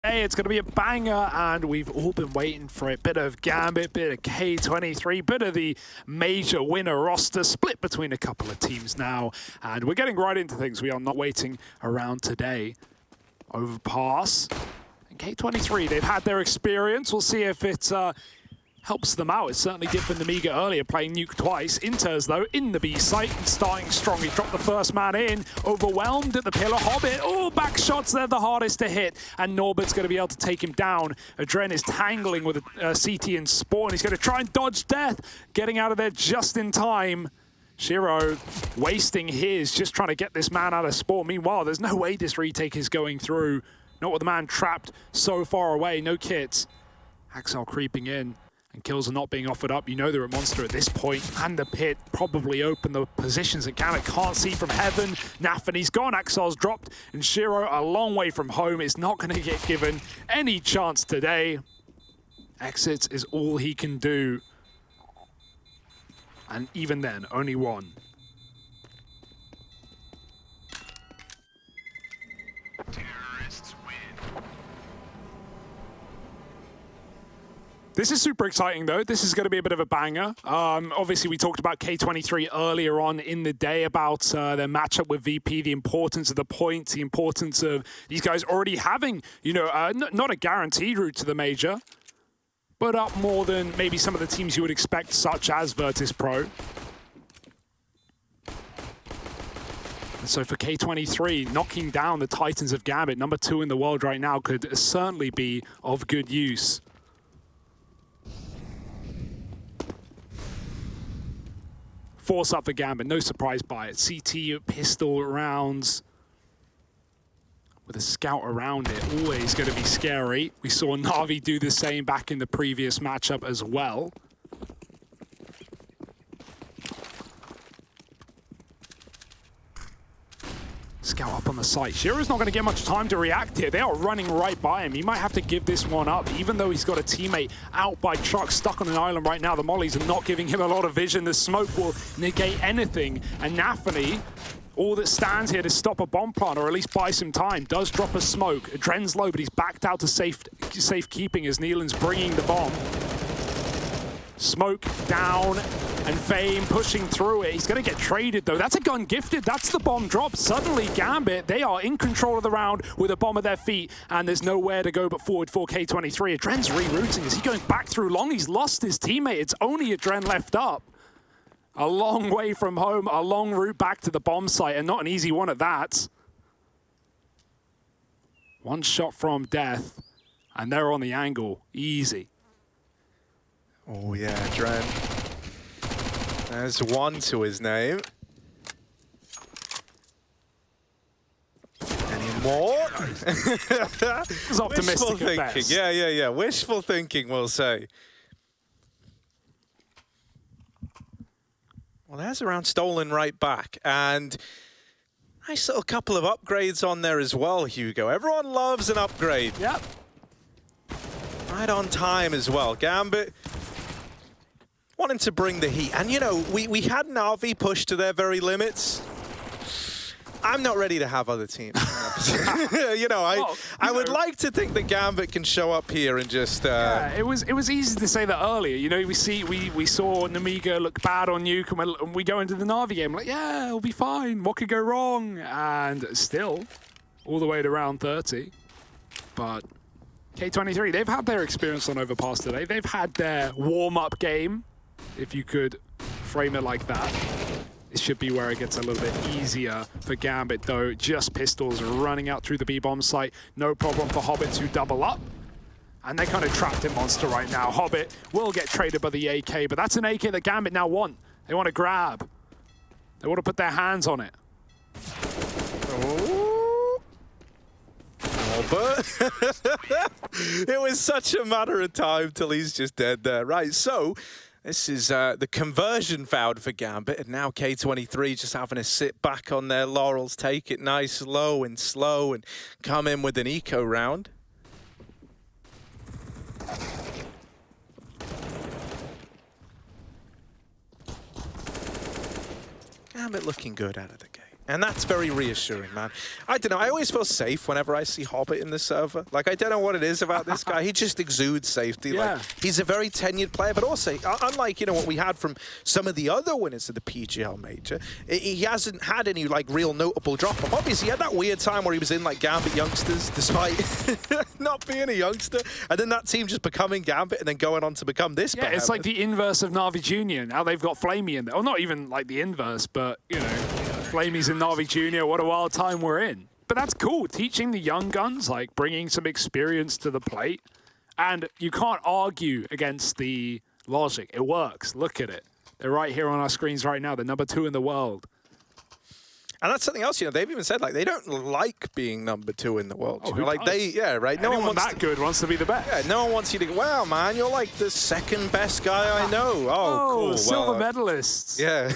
Hey, it's going to be a banger, and we've all been waiting for it. Bit of Gambit, bit of K23, bit of the major winner roster split between a couple of teams now. And we're getting right into things. We are not waiting around today. Overpass and K23, they've had their experience. We'll see if it helps them out. It certainly did for Namiga earlier, playing Nuke twice. Inters, though, in the B site and starting strong. He dropped the first man in, overwhelmed at the pillar. Hobbit, oh, back shots, they're the hardest to hit. And Norbert's going to be able to take him down. Adren is tangling with a CT and Spawn. He's going to try and dodge death, getting out of there just in time. Shiro wasting his, just trying to get this man out of Spawn. Meanwhile, there's no way this retake is going through. Not with the man trapped so far away, no kits. Axel creeping in. And kills are not being offered up. You know they're a monster at this point. And the pit probably open the positions that Gambit can't see from heaven. Nafany's gone, Axel's dropped, and Shiro a long way from home is not going to get given any chance today. Exits is all he can do. And even then, only one. This is super exciting, though. This is going to be a bit of a banger. Obviously, we talked about K23 earlier on in the day about their matchup with VP, the importance of the points, the importance of these guys already having, you know, not a guaranteed route to the major, but up more than maybe some of the teams you would expect, such as Virtus Pro. And so for K23, knocking down the Titans of Gambit, number 2 in the world right now, could certainly be of good use. Force up for Gambit, no surprise by it. CT pistol rounds with a scout around it, always going to be scary. We saw Na'Vi do the same back in the previous matchup as well. Scout up on the site. Shiro's not going to get much time to react here. They are running right by him. He might have to give this one up, even though he's got a teammate out by truck, stuck on an island right now. The mollies are not giving him a lot of vision. The smoke will negate anything. And Nafany, all that stands here to stop a bomb plant, or at least buy some time, does drop a smoke. Adren's low, but he's backed out to safekeeping as Neelan's bringing the bomb. Smoke down, and Fame pushing through it. He's going to get traded, though. That's a gun gifted. That's the bomb drop. Suddenly, Gambit, they are in control of the round with a bomb at their feet, and there's nowhere to go but forward for K23. Adren's rerouting. Is he going back through long? He's lost his teammate. It's only Adren left up. A long way from home, a long route back to the bomb site, and not an easy one at that. One shot from death, and they're on the angle. Easy. Oh yeah, Dren. There's one to his name. Any more? It's optimistic. Wishful thinking. Yeah. Wishful thinking, we'll say. Well, there's a round stolen right back, and nice little couple of upgrades on there as well, Hugo. Everyone loves an upgrade. Yep. Right on time as well. Gambit wanting to bring the heat. And, you know, we had Na'Vi push to their very limits. I'm not ready to have other teams. You know, I would like to think that Gambit can show up here and just... Yeah, it was easy to say that earlier. You know, we saw Namiga look bad on Nuke, and we go into the Na'Vi game like, yeah, it'll be fine. What could go wrong? And still, all the way to round 30. But K23, they've had their experience on Overpass today. They've had their warm-up game, if you could frame it like that. It should be where it gets a little bit easier for Gambit, though. Just pistols running out through the B-bomb site. No problem for Hobbit to double up. And they're kind of trapped in Monster right now. Hobbit will get traded by the AK, but that's an AK that Gambit now want. They want to grab. They want to put their hands on it. Oh. But it was such a matter of time till he's just dead there. Right, so this is the conversion fouled for Gambit, and now K23 just having to sit back on their laurels, take it nice, low and slow, and come in with an eco round. Gambit looking good out of the gate. And that's very reassuring, man. I don't know, I always feel safe whenever I see Hobbit in the server. Like, I don't know what it is about this guy. He just exudes safety. Yeah. Like, he's a very tenured player, but also, unlike, you know, what we had from some of the other winners of the PGL Major, he hasn't had any, like, real notable drop-off. Obviously, he had that weird time where he was in, like, Gambit Youngsters, despite not being a youngster, and then that team just becoming Gambit and then going on to become this Yeah, it's like the inverse of Na'Vi Jr. Now they've got Flamey in there. Or not even, like, the inverse, but, you know, Flamey's in Na'Vi Jr., what a wild time we're in. But that's cool, teaching the young guns, like bringing some experience to the plate. And you can't argue against the logic. It works, look at it. They're right here on our screens right now. They're #2 in the world. And that's something else, you know, they've even said, like, they don't like being #2 in the world. Oh, You know, like, yeah, right? No one wants that good wants to be the best. Yeah, no one wants you to go, wow, man, you're like the second best guy I know. Oh, cool. Silver medalists. Yeah.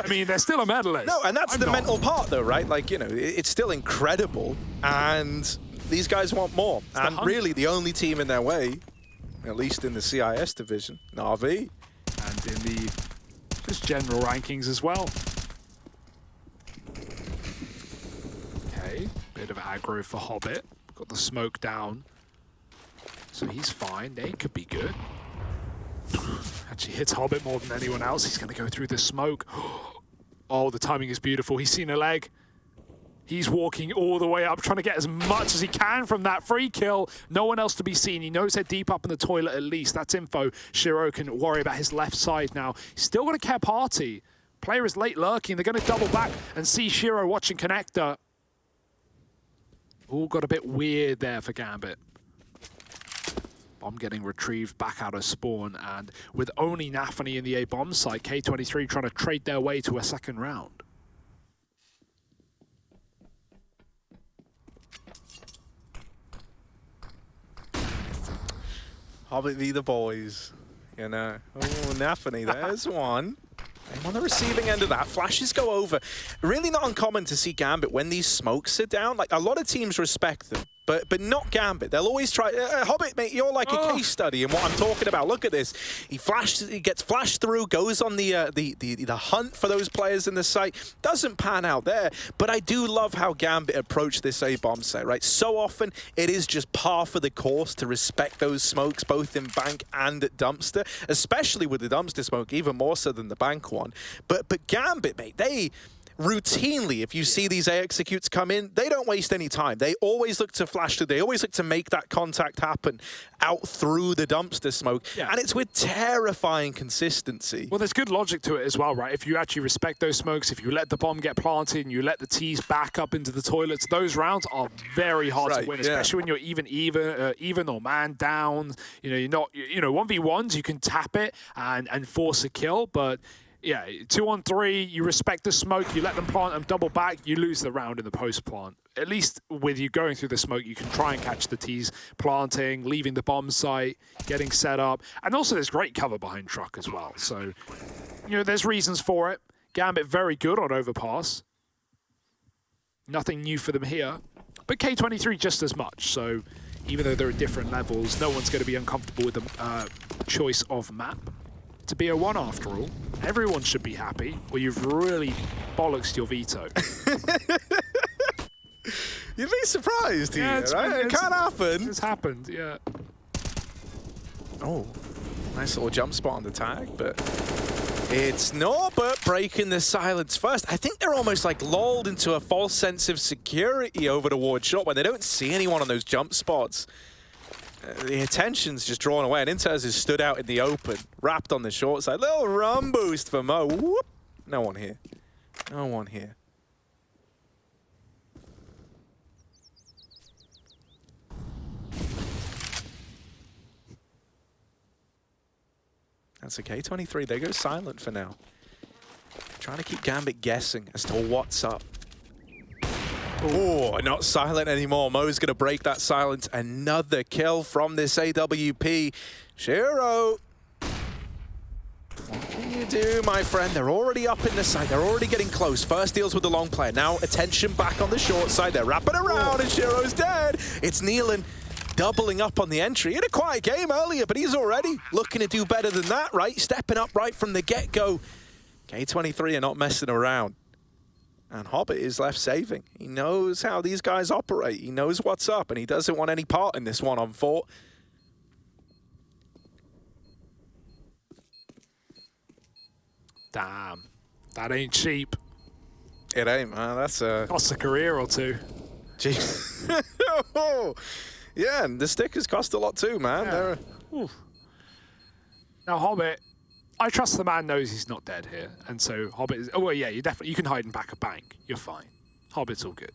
I mean, they're still a medalist. No, and that's the mental part, though, right? Like, you know, it's still incredible, and these guys want more. And really, the only team in their way, at least in the CIS division, Na'Vi. And in the just general rankings as well. Okay, bit of aggro for Hobbit. Got the smoke down. So he's fine. They could be good. Actually hits Hobbit more than anyone else. He's going to go through the smoke. Oh, the timing is beautiful. He's seen a leg. He's walking all the way up, trying to get as much as he can from that free kill. No one else to be seen. He knows they're deep up in the toilet at least. That's info. Shiro can worry about his left side now. He's still got a care party. Player is late lurking. They're going to double back and see Shiro watching connector. All got a bit weird there for Gambit. Bomb getting retrieved back out of spawn, and with only Nafany in the A bomb site, K23 trying to trade their way to a second round. Hobbit v the boys, you know. Oh, Nafany, there's one. I'm on the receiving end of that. Flashes go over. Really not uncommon to see Gambit when these smokes are down. Like, a lot of teams respect them, but not Gambit. They'll always try. Hobbit, mate, you're like a case study in what I'm talking about. Look at this. He gets flashed through, goes on the hunt for those players in the site. Doesn't pan out there, but I do love how Gambit approach this A-bomb site, right? So often, it is just par for the course to respect those smokes, both in bank and at dumpster, especially with the dumpster smoke, even more so than the bank one. But Gambit, mate, they routinely, if you see these A executes come in, they don't waste any time. They always look to flash through. They always look to make that contact happen out through the dumpster smoke. Yeah. And it's with terrifying consistency. Well, there's good logic to it as well, right? If you actually respect those smokes, if you let the bomb get planted and you let the T's back up into the toilets, those rounds are very hard to win, especially when you're even or man down. You know, you're not, you know, 1v1s, you can tap it and force a kill, but yeah, 2-on-3, you respect the smoke, you let them plant and double back, you lose the round in the post-plant. At least with you going through the smoke, you can try and catch the T's planting, leaving the bomb site, getting set up. And also there's great cover behind truck as well. So, you know, there's reasons for it. Gambit very good on Overpass. Nothing new for them here. But K23 just as much. So even though they're at different levels, no one's going to be uncomfortable with the choice of map. To be a 1 after all. Everyone should be happy, or you've really bollocksed your veto. You'd be surprised here, right? It can't happen. It's happened, yeah. Oh, nice little jump spot on the tag, but it's Norbert breaking the silence first. I think they're almost like lulled into a false sense of security over the ward shot when they don't see anyone on those jump spots. The attention's just drawn away, and Inters has stood out in the open, wrapped on the short side. Little run boost for Mo. Whoop. No one here. No one here. That's a K23. They go silent for now. Trying to keep Gambit guessing as to what's up. Oh, not silent anymore. Mo's going to break that silence. Another kill from this AWP. Shiro. What can you do, my friend? They're already up in the side. They're already getting close. First deals with the long player. Now attention back on the short side. They're wrapping around and Shiro's dead. It's Nealon doubling up on the entry. He had a quiet game earlier, but he's already looking to do better than that, right? Stepping up right from the get-go. K23 are not messing around. And Hobbit is left saving. He knows how these guys operate. He knows what's up, and he doesn't want any part in this 1-on-4. Damn. That ain't cheap. It ain't, man. That's a... Costs a career or two. Jeez. Yeah, and the stickers cost a lot too, man. Yeah. Now, Hobbit, I trust the man knows he's not dead here. And so Hobbit is... Oh, well, yeah, you can hide in back a bank. You're fine. Hobbit's all good.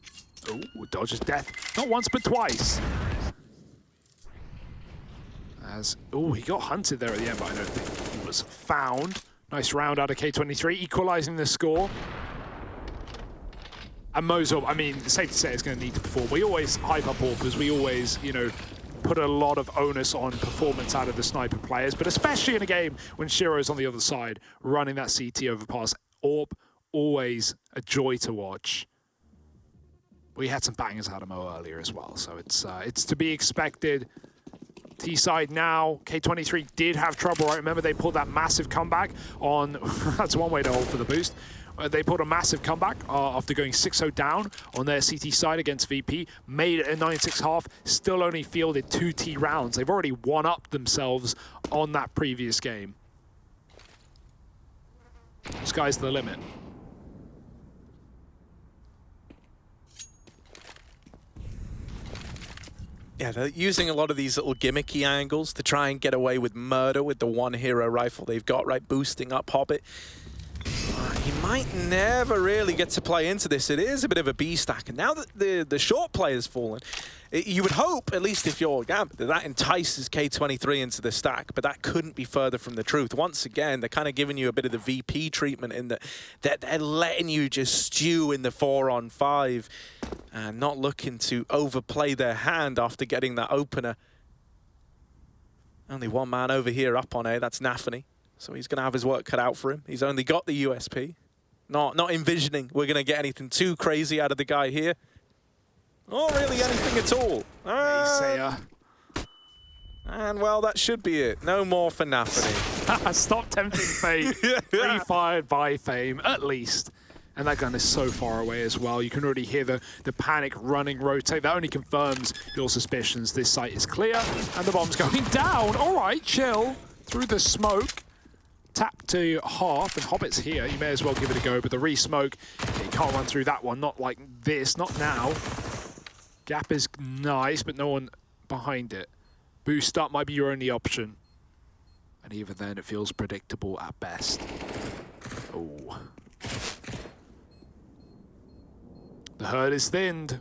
Oh, dodges death. Not once, but twice. Oh, he got hunted there at the end, but I don't think he was found. Nice round out of K23, equalizing the score. And Mosul, I mean, it's safe to say it's going to need to perform. We always hype up Orpers. We always, you know, put a lot of onus on performance out of the sniper players, but especially in a game when Shiro's on the other side, running that CT overpass. Orp, always a joy to watch. We had some bangers out of Mo earlier as well, so it's to be expected. T-side now, K23 did have trouble, right? Remember, they pulled that massive comeback on... That's one way to hold for the boost. They pulled a massive comeback after going 6-0 down on their CT side against VP, made it a 9-6 half, still only fielded 2 T rounds. They've already one-upped themselves on that previous game. Sky's the limit. Yeah, they're using a lot of these little gimmicky angles to try and get away with murder with the one hero rifle they've got, right? Boosting up Hobbit. He might never really get to play into this. It is a bit of a B stack. And now that the short play has fallen, you would hope, at least if you're Gambit, that entices K23 into the stack. But that couldn't be further from the truth. Once again, they're kind of giving you a bit of the VP treatment in that they're letting you just stew in the 4-on-5 and not looking to overplay their hand after getting that opener. Only one man over here up on A. That's Nafany. So he's going to have his work cut out for him. He's only got the USP. Not envisioning we're going to get anything too crazy out of the guy here. Not really anything at all. And, well, that should be it. No more for Nafany. Stop tempting fate. Pre-fired by Fame, at least. And that gun is so far away as well. You can already hear the panic running rotate. That only confirms your suspicions. This site is clear, and the bomb's going down. All right, chill. Through the smoke. Tap to half, and Hobbit's here. You may as well give it a go, but the re-smoke, you can't run through that one. Not like this, not now. Gap is nice, but no one behind it. Boost up might be your only option. And even then, it feels predictable at best. Oh. The herd is thinned.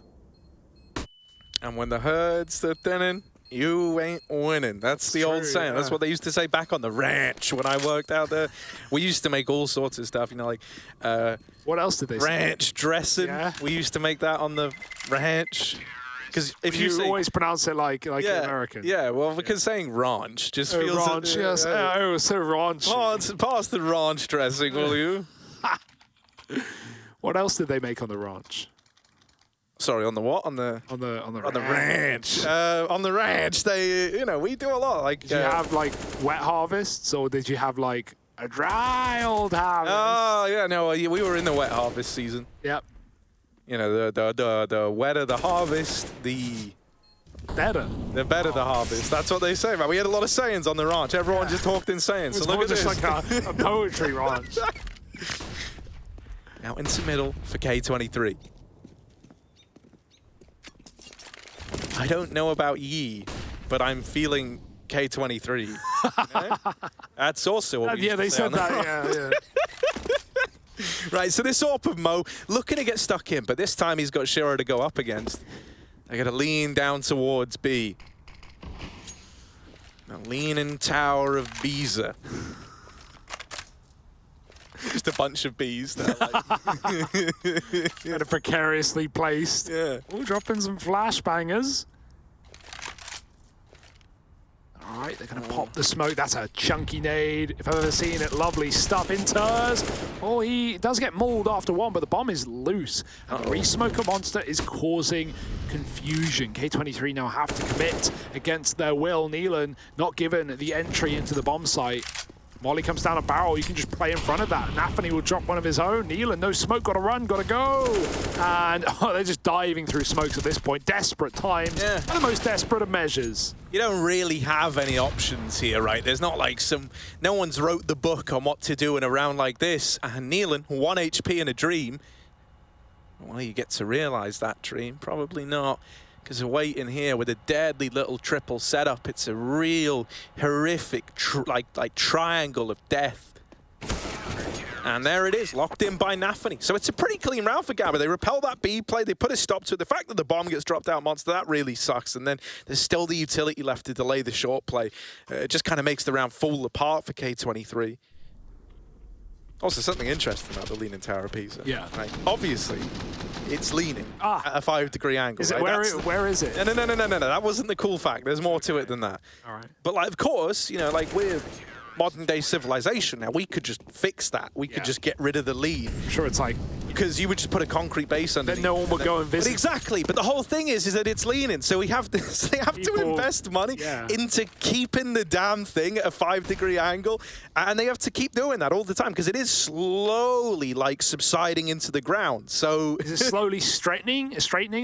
And when the herds are thinning, you ain't winning. That's the old saying. Yeah. That's what they used to say back on the ranch when I worked out there. We used to make all sorts of stuff, you know, like... what else did they say? Ranch dressing. Yeah. We used to make that on the ranch. Because if you say, always pronounce it like an American. Yeah, well, because saying ranch just feels... Ranch, yes. Oh, so raunchy. Pass the ranch dressing, will you? What else did they make on the ranch? Sorry, on the what? On the ranch. On the ranch, they, you know, we do a lot. Like, did you have like wet harvests, or did you have like a dry old harvest? Oh yeah, no, we were in the wet harvest season. Yep. You know, the wetter the harvest, the better the harvest. That's what they say, man. We had a lot of sayings on the ranch. Everyone just talked in sayings. So look at this. It's like a poetry ranch. Now into middle for K23. I don't know about ye, but I'm feeling K23. You know? That's also what we yeah, they said that, yeah. Right, so this AWP of Mo, looking to get stuck in, but this time he's got Shiro to go up against. They're going to lean down towards B. The leaning tower of Beezer. Just a bunch of bees there. Like. Kind of precariously placed. Yeah. Oh, dropping some flashbangers. All right, they're going to pop the smoke. That's a chunky nade, if I've ever seen it. Lovely stuff. Inters. Oh, he does get mauled after one, but the bomb is loose. And the re-smoker monster is causing confusion. K23 now have to commit against their will. Neelan not given the entry into the bomb site. Molly comes down a barrel, you can just play in front of that. Nafany will drop one of his own. Nealon, no smoke, gotta run, gotta go. And they're just diving through smokes at this point. Desperate times, the most desperate of measures. You don't really have any options here, right? There's not like no one's wrote the book on what to do in a round like this. And Nealon, 1 HP in a dream. Well, you get to realize that dream? Probably not. Because they're waiting here with a deadly little triple setup. It's a real horrific like triangle of death. And there it is, locked in by Nafany. So it's a pretty clean round for Gambit. They repel that B play, they put a stop to it. The fact that the bomb gets dropped out Monster, that really sucks. And then there's still the utility left to delay the short play. It just kind of makes the round fall apart for K23. Also, something interesting about the leaning tower of Pisa. Yeah. Right? Obviously, it's leaning at a 5-degree angle. Is it, right? where is it? No. That wasn't the cool fact. There's more to it than that. All right. But, like, of course, you know, like, we're modern-day civilization now. We could just fix that. We could just get rid of the lead. I'm sure it's like... Because you would just put a concrete base underneath. Then no one would go and visit. But exactly. But the whole thing is that it's leaning. So they have to invest money into keeping the damn thing at a 5-degree angle. And they have to keep doing that all the time because it is slowly, like, subsiding into the ground. So is it slowly straightening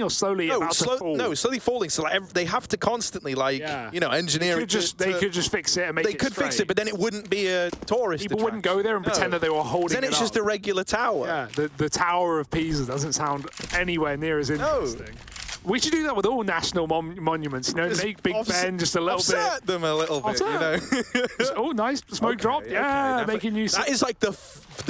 or slowly about to fall? No, slowly falling. So like, they have to constantly, like, you know, engineer it. They could just fix it and make it They could fix it, but then it wouldn't be a tourist People wouldn't go there and pretend that they were holding it Then it's just a regular tower. Yeah, the Tower of Pisa doesn't sound anywhere near as interesting. No. We should do that with all national monuments, you know, make Big Ben just a little bit. Offset them a little bit, you know. Oh, nice. Smoke drop. Yeah, making use. That is like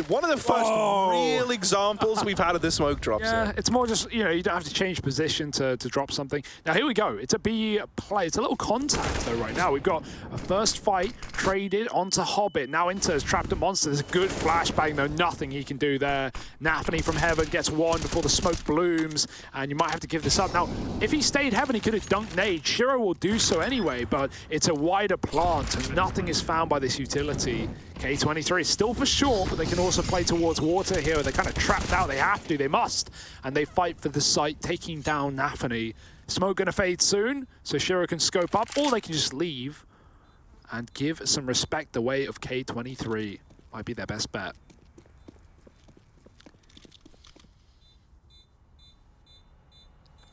one of the first real examples we've had of the smoke drops. Yeah, it's more just, you know, you don't have to change position to drop something. Now, here we go. It's a B play. It's a little contact, though, right now. We've got a first fight traded onto Hobbit. Now Inter is trapped at Monster. There's a good flashbang, though. Nothing he can do there. Nafany from Heaven gets one before the smoke blooms, and you might have to give this up. Now, if he stayed Heaven, he could have dunked nade. Shiro will do so anyway, but it's a wider plant, and nothing is found by this utility. K23 is still for short, but they can also play towards water here. They're kind of trapped out. They have to. They must. And they fight for the site, taking down Nafany. Smoke going to fade soon, so Shiro can scope up, or they can just leave and give some respect the way of K23. Might be their best bet.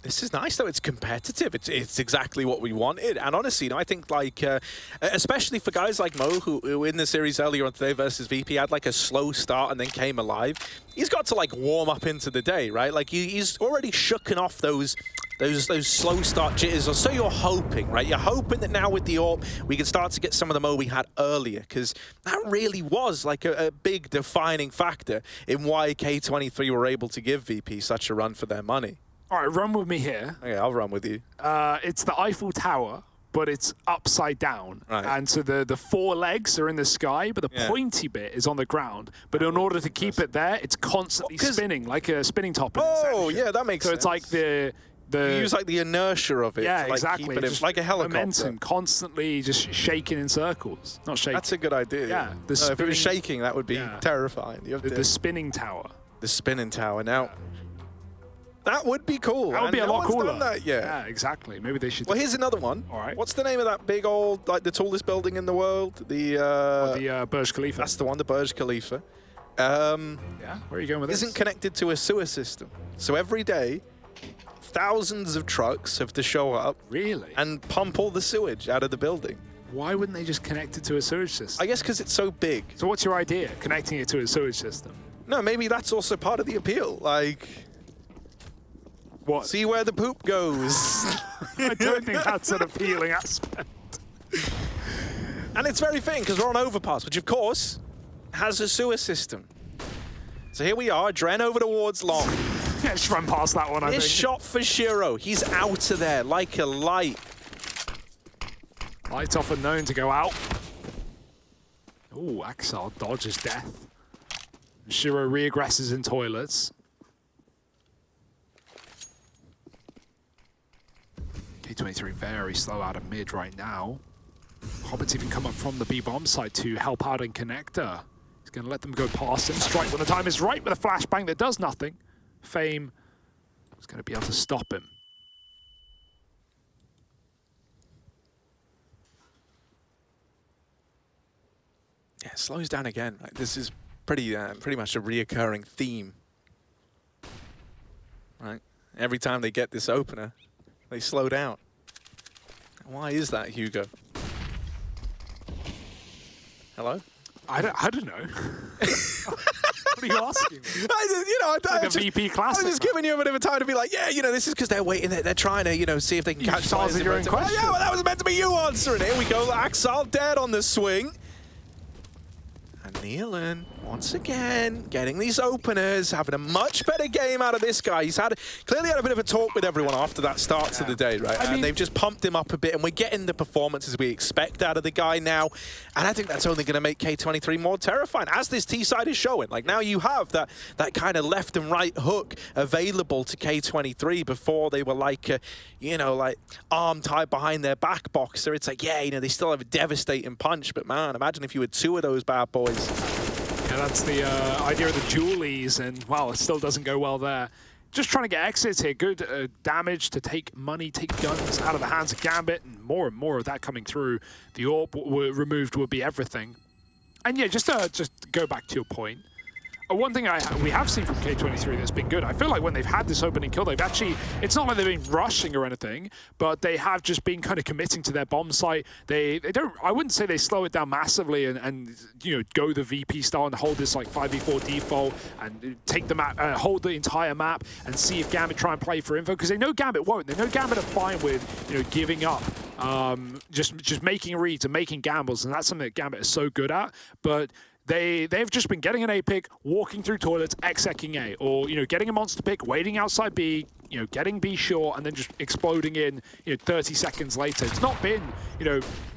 This is nice, though. It's competitive. It's exactly what we wanted. And honestly, you know, I think, like, especially for guys like Mo, who in the series earlier on today versus VP had, like, a slow start and then came alive, he's got to, like, warm up into the day, right? Like, he's already shooken off those slow start jitters, or so you're hoping, right? You're hoping that now with the AWP, we can start to get some of the Mo we had earlier, because that really was, like, a big defining factor in why K23 were able to give VP such a run for their money. All right, run with me here. Okay, I'll run with you. It's the Eiffel Tower, but it's upside down. Right. And so the 4 legs are in the sky, but the pointy bit is on the ground. But in order to keep it there, it's constantly spinning, like a spinning top. Oh, yeah, that makes sense. So it's like the you use like the inertia of it. Yeah, to, like, exactly. Keep it in, like a helicopter. Momentum, constantly just shaking in circles. Not shaking. That's a good idea. Yeah. If it was shaking, that would be terrifying. The spinning tower. The spinning tower. Now, that would be cool. That would be a lot cooler. Done that yet. Yeah, exactly. Maybe they should. Well, here's another one. All right. What's the name of that big old, like the tallest building in the world? The Burj Khalifa. That's the one, the Burj Khalifa. Yeah, where are you going with this? Isn't connected to a sewer system. So every day, thousands of trucks have to show up. Really? And pump all the sewage out of the building. Why wouldn't they just connect it to a sewage system? I guess because it's so big. So what's your idea? Connecting it to a sewage system? No, maybe that's also part of the appeal. Like, what? See where the poop goes. I don't think that's an appealing aspect. And it's very fitting because we're on Overpass, which of course has a sewer system. So here we are, Dren over towards long. Yeah, just run past that one, I think. This shot for Shiro. He's out of there like a light. Light's often known to go out. Ooh, Axel dodges death. Shiro reaggresses in toilets. K23 very slow out of mid right now. Hobbit's even come up from the B-bomb side to help out in connector. He's going to let them go past him. Strike when the time is right with a flashbang that does nothing. Fame is going to be able to stop him. Yeah, it slows down again. Right? This is pretty much a reoccurring theme. Right? Every time they get this opener, they slow down. Why is that, Hugo? Hello? I don't know. What are you asking me? I a VP classic. I was just giving you a bit of a time to be like, yeah, this is because they're waiting. They're trying to, see if they can catch stars in your own question. Yeah, well, that was meant to be you answering it. Here we go. Axel dead on the swing. And Nealon, once again, getting these openers, having a much better game out of this guy. He's clearly had a bit of a talk with everyone after that start to the day, right? And they've just pumped him up a bit, and we're getting the performances we expect out of the guy now. And I think that's only going to make K23 more terrifying, as this T-side is showing. Like, now you have that kind of left and right hook available to K23. Before they were like, like arm tied behind their back boxer. It's like, yeah, they still have a devastating punch, but man, imagine if you had two of those bad boys. Yeah, that's the idea of the dualies, and well, it still doesn't go well there. Just trying to get exits here. Good damage to take money, take guns out of the hands of Gambit, and more of that coming through. The AWP removed would be everything. And yeah, just go back to your point. One thing we have seen from K23 that's been good, I feel like when they've had this opening kill, they've actually, it's not like they've been rushing or anything, but they have just been kind of committing to their bomb site. They don't, I wouldn't say they slow it down massively and go the VP style and hold this like 5v4 default and take the map, hold the entire map and see if Gambit try and play for info, because they know Gambit won't. They know Gambit are fine with, giving up, just making reads and making gambles, and that's something that Gambit is so good at. But they've just been getting an A pick, walking through toilets, execing A, or getting a monster pick, waiting outside B, getting B short, and then just exploding in 30 seconds later. It's not been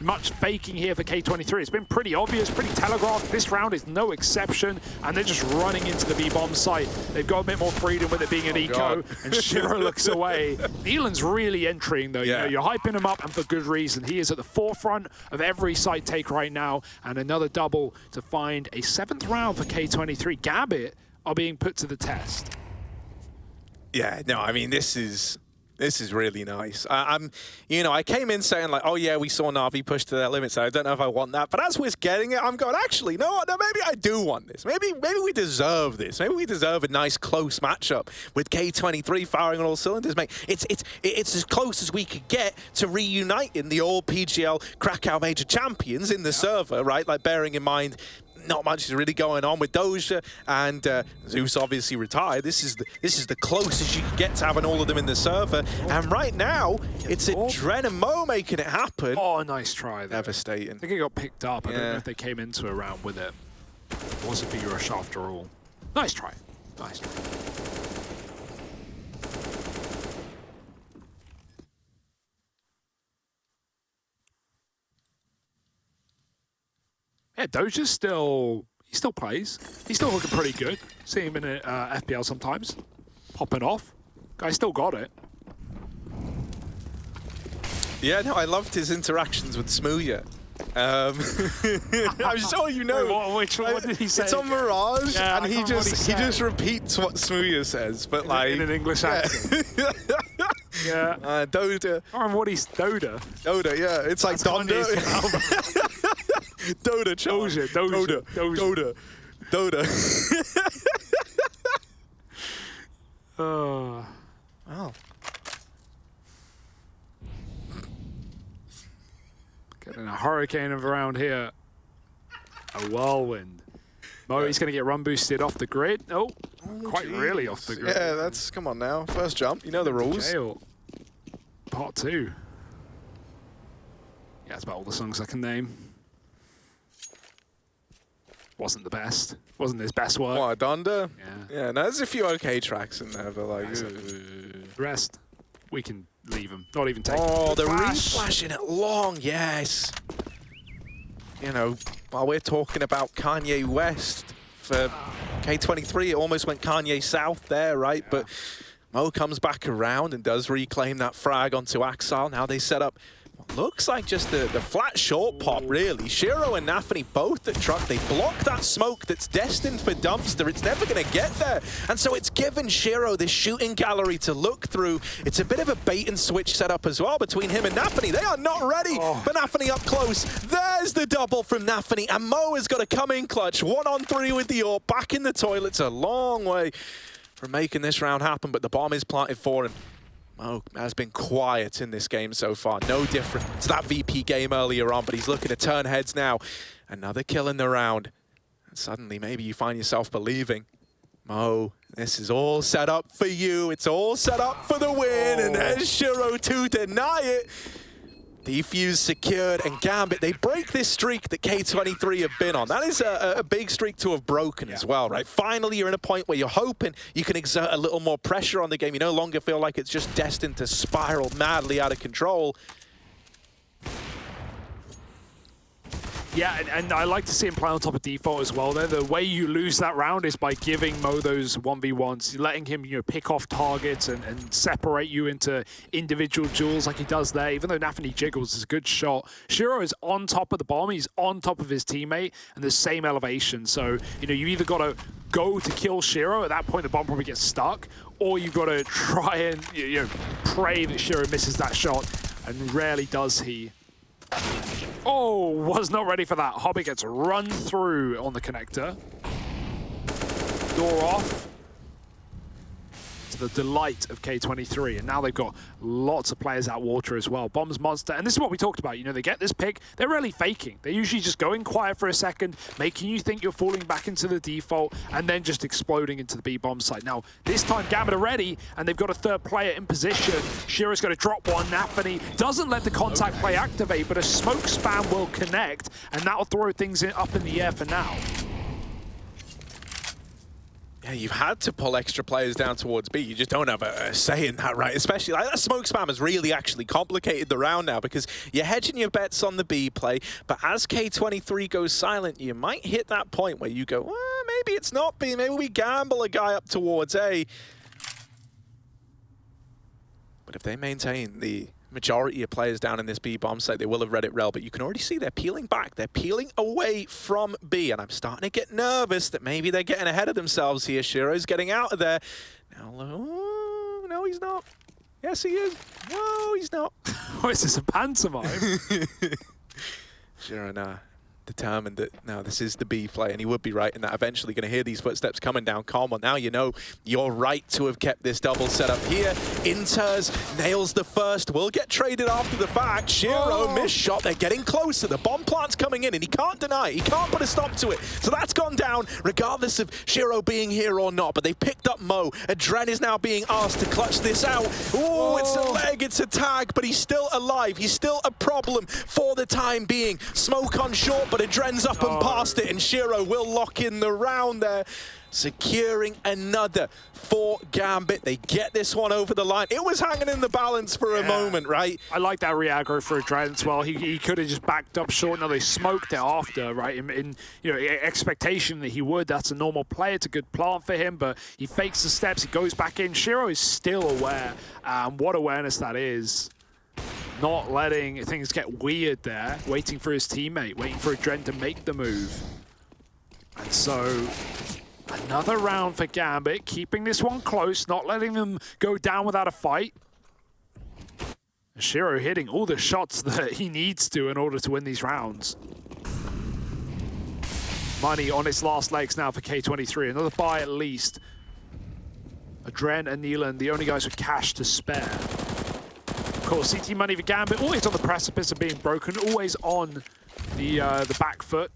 much faking here for K23. It's been pretty obvious, pretty telegraphed. This round is no exception, and they're just running into the B bomb site. They've got a bit more freedom with it being an eco, and Shiro looks away. Nealon's really entering though. Yeah. You're hyping him up, and for good reason. He is at the forefront of every site take right now, and another double to find a 7th round for K23. Gambit are being put to the test. Yeah, no, I mean, this is really nice. I came in saying like, oh yeah, we saw Na'Vi push to their limits. I don't know if I want that, but as we're getting it, I'm going, actually, no, maybe I do want this. Maybe we deserve this. Maybe we deserve a nice close matchup with K23 firing on all cylinders, mate. It's as close as we could get to reuniting the all PGL Krakow Major champions in the server, right? Like, bearing in mind, not much is really going on with Doja, and Zeus obviously retired. This is the closest you can get to having all of them in the server. And right now, it's a Dren and Mo making it happen. Oh, nice try there. Devastating. I think it got picked up. I don't know if they came into a round with it. It was a big rush after all. Nice try. Nice try. Yeah, Doja's he still plays. He's still looking pretty good. See him in FPL sometimes. Popping off. Guy's still got it. Yeah, no, I loved his interactions with Smooya. I'm sure you know. Wait, what did he say? It's on Mirage, yeah, and he just repeats what Smooya says, but in an English accent. Yeah. Doda. I remember what he's Doda. Doda, yeah. It's like Donda. Doda, Doda. Oh. Wow. Getting a hurricane of around here. A whirlwind. Mo, he's going to get run boosted off the grid. Oh, quite really off the grid. Yeah, come on now. First jump, you know the rules. Jail. Part 2. Yeah, that's about all the songs I can name. Wasn't the best. Wasn't his best work. What, Donda? Yeah. Yeah, no, there's a few okay tracks in there, but like... The rest, we can leave them. Not even take Oh, the the re-flashing it long, yes. While we're talking about Kanye West, for K23, it almost went Kanye South there, right? Yeah. But Mo comes back around and does reclaim that frag onto Axel. Now they set up Looks like just the flat short pop, really. Shiro and Nafany both at truck. They block that smoke that's destined for Dumpster. It's never going to get there. And so it's given Shiro this shooting gallery to look through. It's a bit of a bait and switch setup as well between him and Nafany. They are not ready for Nafany up close. There's the double from Nafany. And Mo has got to come in clutch. 1-on-3 with the AWP. Back in the toilets. A long way from making this round happen, but the bomb is planted for him. Mo has been quiet in this game so far. No different to that VP game earlier on, but he's looking to turn heads now. Another kill in the round. And suddenly, maybe you find yourself believing, Mo, this is all set up for you. It's all set up for the win. And there's Shiro to deny it. Defuse secured, and Gambit, they break this streak that K23 have been on. That is a big streak to have broken as well, right? Finally, you're in a point where you're hoping you can exert a little more pressure on the game. You no longer feel like it's just destined to spiral madly out of control. Yeah, and I like to see him play on top of default as well. There, the way you lose that round is by giving Mo those 1v1s, letting him, pick off targets and separate you into individual duels like he does there. Even though Nafany jiggles, is a good shot. Shiro is on top of the bomb. He's on top of his teammate and the same elevation. So, you either got to go to kill Shiro. At that point, the bomb probably gets stuck, or you've got to try and pray that Shiro misses that shot, and rarely does he. Oh, was not ready for that. Hobby gets run through on the connector. Door off. To the delight of K23. And now they've got lots of players out water as well. Bombs Monster. And this is what we talked about. They get this pick. They're really faking. They're usually just going quiet for a second, making you think you're falling back into the default, and then just exploding into the B-bomb site. Now, this time Gambit are ready, and they've got a third player in position. Shiro's going to drop one. Nafany doesn't let the contact play activate, but a smoke spam will connect, and that'll throw things up in the air for now. Yeah, you've had to pull extra players down towards B. You just don't have a say in that, right? Especially, that smoke spam has really actually complicated the round now, because you're hedging your bets on the B play, but as K23 goes silent, you might hit that point where you go, well, maybe it's not B, maybe we gamble a guy up towards A. But if they maintain the majority of players down in this B bomb site, they will have read it rel, but you can already see they're peeling back. They're peeling away from B, and I'm starting to get nervous that maybe they're getting ahead of themselves here. Shiro's getting out of there. Now, oh, no, he's not. Yes, he is. No, he's not. Oh, is this a pantomime? Shiro, determined that now this is the B play, and he would be right in that eventually going to hear these footsteps coming down. Calm on, now you know you're right to have kept this double set up here. Inters nails the first, will get traded after the fact. Shiro, missed shot, they're getting closer. The bomb plant's coming in, and he can't deny it. He can't put a stop to it. So that's gone down, regardless of Shiro being here or not, but they've picked up Mo. Adren is now being asked to clutch this out. Ooh, it's a leg, it's a tag, but he's still alive. He's still a problem for the time being. Smoke on short, but Adren's up and past it, and Shiro will lock in the round there, securing another for Gambit. They get this one over the line. It was hanging in the balance for a moment, right? I like that re-aggro for Adren as well. He could have just backed up short. No, they smoked it after, right? In expectation that he would. That's a normal play. It's a good plant for him, but he fakes the steps. He goes back in. Shiro is still aware. What awareness that is. Not letting things get weird there, waiting for his teammate, waiting for Adren to make the move. And so, another round for Gambit, keeping this one close, not letting them go down without a fight. Shiro hitting all the shots that he needs to in order to win these rounds. Money on its last legs now for K23, another buy at least. Adren and Neelan, the only guys with cash to spare. Of course, CT money for Gambit, always on the precipice of being broken, always on the back foot.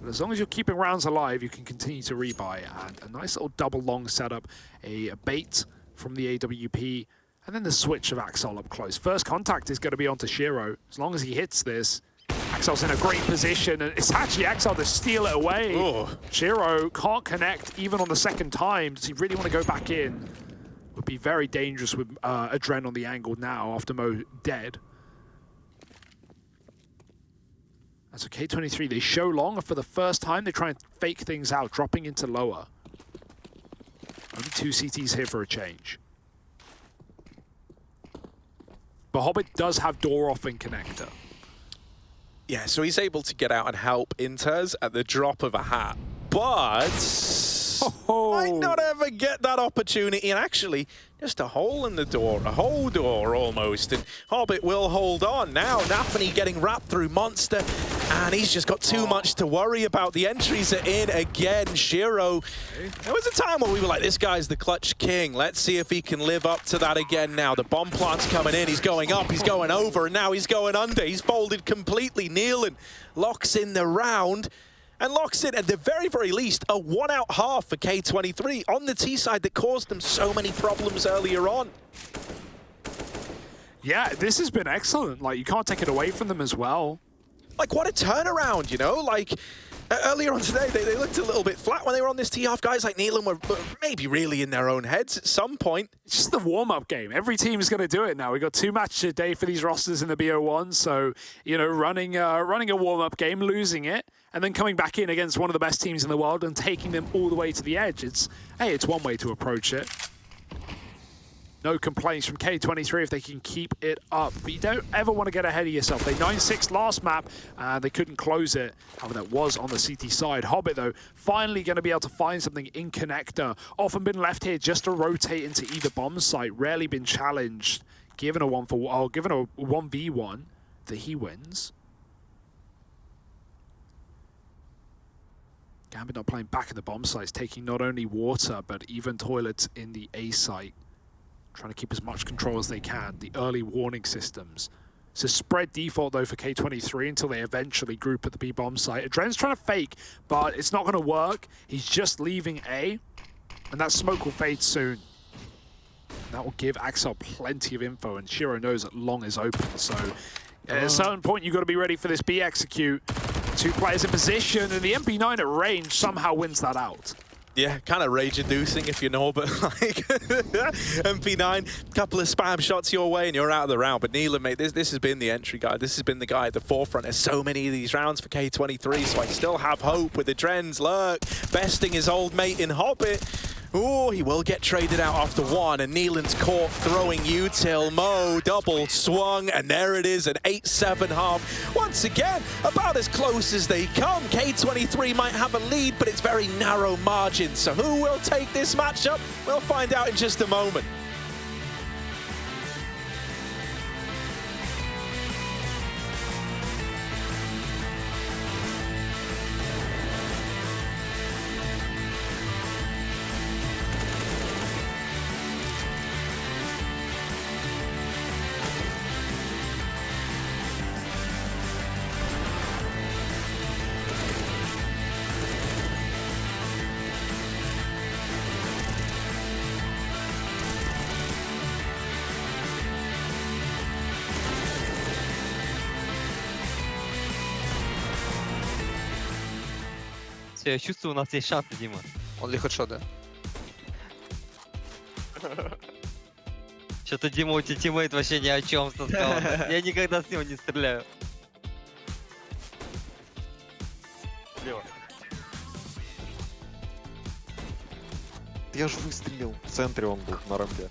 But as long as you're keeping rounds alive, you can continue to rebuy. And a nice little double long setup, a bait from the AWP, and then the switch of Axel up close. First contact is going to be onto Shiro. As long as he hits this, Axel's in a great position, and it's actually Axel to steal it away. Ooh. Shiro can't connect even on the second time. Does he really want to go back in? Would be very dangerous with Adren on the angle now after Mo dead. And so K23, they show long, and for the first time they try and fake things out, dropping into lower. Only 2 CTs here for a change. But Hobbit does have door off in connector. Yeah, so he's able to get out and help Inters at the drop of a hat. But might not ever get that opportunity. And actually, just a hole in the door, a whole door almost. And Hobbit will hold on. Now, Nafany getting wrapped through Monster. And he's just got too much to worry about. The entries are in again. Shiro, there was a time where we were like, this guy's the clutch king. Let's see if he can live up to that again now. The bomb plant's coming in. He's going up. He's going over. And now he's going under. He's folded completely. Nealon locks in the round. And locks in, at the very, very least, a one-out half for K23 on the T side that caused them so many problems earlier on. Yeah, this has been excellent. Like, you can't take it away from them as well. Like, what a turnaround, you know? Like, earlier on today, they looked a little bit flat when they were on this tee half. Guys like Nealon were maybe really in their own heads at some point. It's just the warm-up game. Every team's going to do it now. We've got 2 matches a day for these rosters in the BO1. So, you know, running a warm-up game, losing it, and then coming back in against one of the best teams in the world and taking them all the way to the edge. It's one way to approach it. No complaints from K23 if they can keep it up. But you don't ever want to get ahead of yourself. They 9-6 last map, and they couldn't close it. However, that was on the CT side. Hobbit, though, finally going to be able to find something in connector. Often been left here just to rotate into either bomb site. Rarely been challenged. Given a 1v1 that he wins. Gambit not playing back at the bomb sites, taking not only water, but even toilets in the A site. Trying to keep as much control as they can. The early warning systems. It's a spread default, though, for K23 until they eventually group at the B bomb site. Adren's trying to fake, but it's not going to work. He's just leaving A, and that smoke will fade soon. That will give Axel plenty of info, and Shiro knows that long is open, so at a certain point, you've got to be ready for this B execute. 2 players in position, and the MP9 at range somehow wins that out. Yeah, kind of rage-inducing if you know, but like MP9, couple of spam shots your way and you're out of the round. But Nealon, mate, this has been the entry guy. This has been the guy at the forefront. There's so many of these rounds for K23, so I still have hope with the Drens. Lurk besting his old mate in Hobbit. Oh, he will get traded out after 1, and Nealon's caught throwing util. Mo double swung, and there it is, an 8-7 half. Once again, about as close as they come. K23 might have a lead, but it's very narrow margins. So who will take this matchup? We'll find out in just a moment. Я чувствую, у нас есть шансы, Дима. Он ли хедшот, да? Что-то Дима, у тебя тиммейт вообще ни о чем сказал. Я никогда с него не стреляю. Слева. Я же выстрелил. В центре он был, на рампе.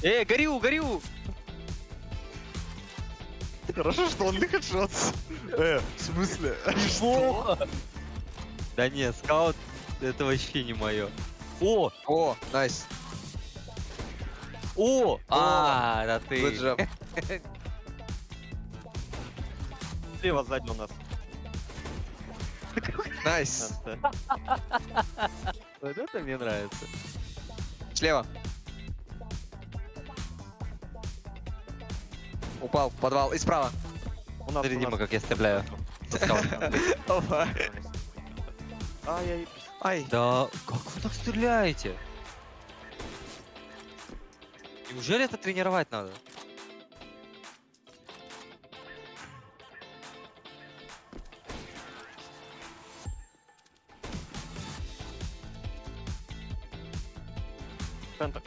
Горю, горю! Хорошо, что он ли хедшот. В смысле? Что? Да не, скаут, это вообще не мое. О! О, найс. О! Да ты. Good job. Слева сзади у нас. Найс. Вот это мне нравится. Слева. Упал в подвал. И справа. Смотри, Дима, как я стреляю. Ай. Да, как вы так стреляете? Неужели это тренировать надо? Центр.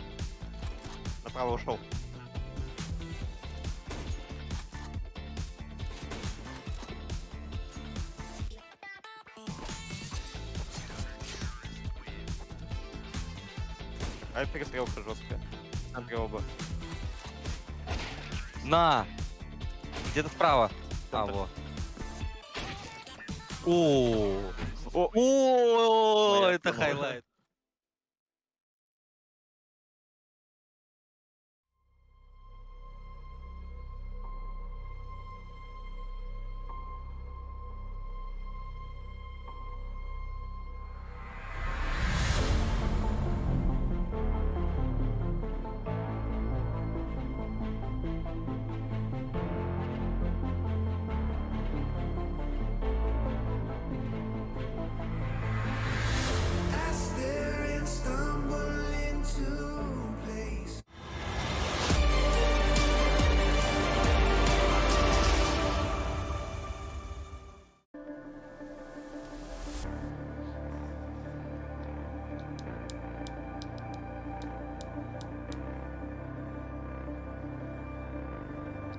Направо ушел. А я перестрелка жесткая. Там оба. На! Где-то справа. А, Там-то. во. О, О, Моя это тема. хайлайт.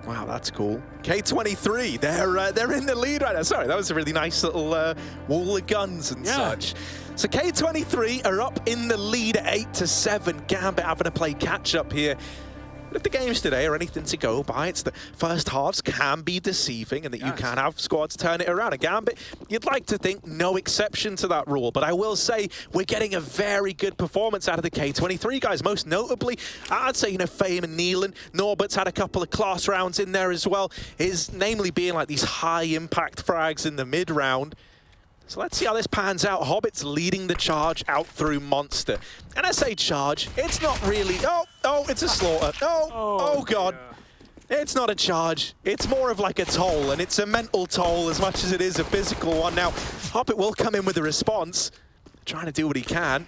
Wow, that's cool. K23, they're in the lead right now. Sorry, that was a really nice little wall of guns and such. So K23 are up in the lead at 8-7. Gambit having to play catch up here. But if the games today are anything to go by, it's the first halves can be deceiving and that you can have squads turn it around. And Gambit, you'd like to think no exception to that rule, but I will say we're getting a very good performance out of the K23 guys. Most notably, I'd say, you know, Fame and Neelan. Norbert's had a couple of class rounds in there as well, is namely being like these high impact frags in the mid round. So let's see how this pans out. Hobbit's leading the charge out through Monster. And I say charge, it's not really... Oh, it's a slaughter. Oh God. Yeah. It's not a charge. It's more of like a toll, and it's a mental toll as much as it is a physical one. Now, Hobbit will come in with a response, trying to do what he can.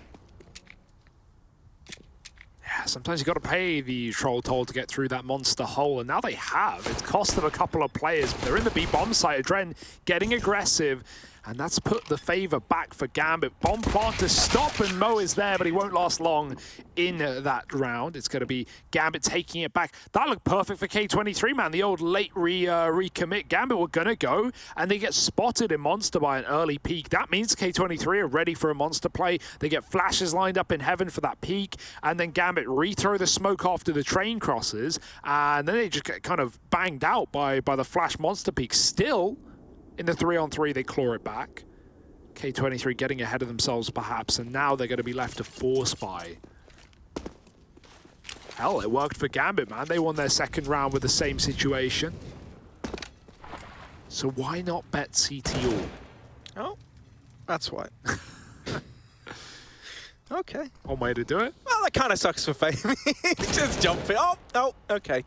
Yeah, sometimes you've got to pay the troll toll to get through that monster hole, and now they have. It's cost them a couple of players. They're in the B bomb site. Adren getting aggressive, and that's put the favor back for Gambit. Bomb plant to stop, and Mo is there, but he won't last long in that round. It's going to be Gambit taking it back. That looked perfect for K23, man. The old late recommit. Gambit were going to go, and they get spotted in Monster by an early peak. That means K23 are ready for a Monster play. They get flashes lined up in heaven for that peak, and then Gambit re-throw the smoke after the train crosses, and then they just get kind of banged out by the flash Monster peak. Still, in the 3-on-3, they claw it back. K23 getting ahead of themselves, perhaps, and now they're going to be left to 4-spy. Hell, it worked for Gambit, man. They won their second round with the same situation. So why not bet CT all? Oh, that's why. Okay. One way to do it. Well, that kind of sucks for Fame. Just jump it. Oh, okay.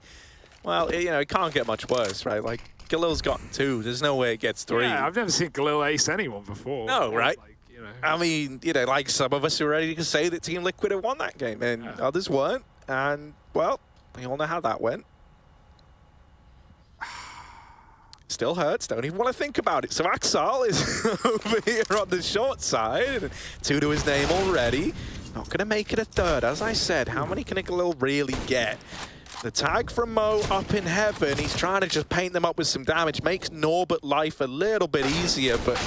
Well, you know, it can't get much worse, right? Like, Galil's gotten 2. There's no way it gets 3. Yeah, I've never seen Galil ace anyone before. No, right? Like, you know. I mean, you know, like some of us are ready to say that Team Liquid have won that game, and others weren't. And, well, we all know how that went. Still hurts, don't even want to think about it. So Axal is over here on the short side, and 2 to his name already. Not going to make it a third. As I said, how many can a Galil really get? The tag from Mo up in heaven. He's trying to just paint them up with some damage. Makes Norbert life a little bit easier, but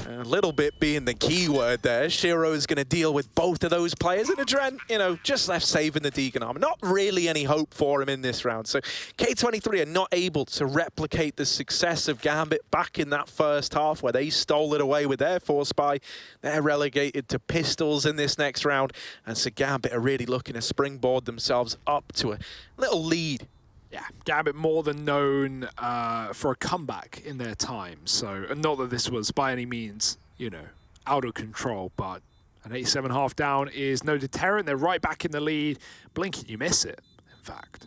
a little bit being the key word there. Shiro is going to deal with both of those players. And Adren, you know, just left saving the Deacon arm. Not really any hope for him in this round. So K23 are not able to replicate the success of Gambit back in that first half where they stole it away with their 4-spy. They're relegated to pistols in this next round. And so Gambit are really looking to springboard themselves up to a little lead. Yeah, Gambit more than known for a comeback in their time. So, not that this was by any means, you know, out of control, but an 87.5 down is no deterrent. They're right back in the lead. Blink and you miss it, in fact.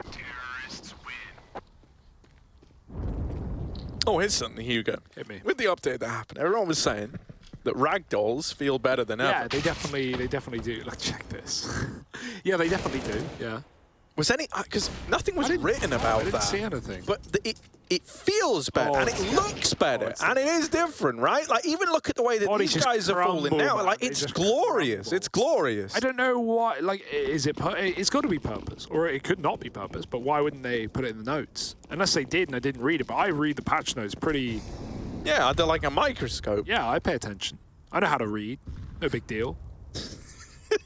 Terrorists win. Oh, here's something, Hugo. Hit me. With the update that happened, everyone was saying that ragdolls feel better than ever. Yeah, they definitely do. Like, check this. Yeah, they definitely do. Yeah. Was any, because nothing was written about I didn't that. see anything. But it feels better, and it looks better, and it is different, right? Like, even look at the way that Bodies these guys are falling now. man. Like, it's glorious. Crumble. It's glorious. I don't know why. Like, is it? It's got to be purpose, or it could not be purpose. But why wouldn't they put it in the notes? Unless they did, and I didn't read it. But I read the patch notes pretty Yeah, under like a microscope. Yeah, I pay attention. I know how to read. No big deal.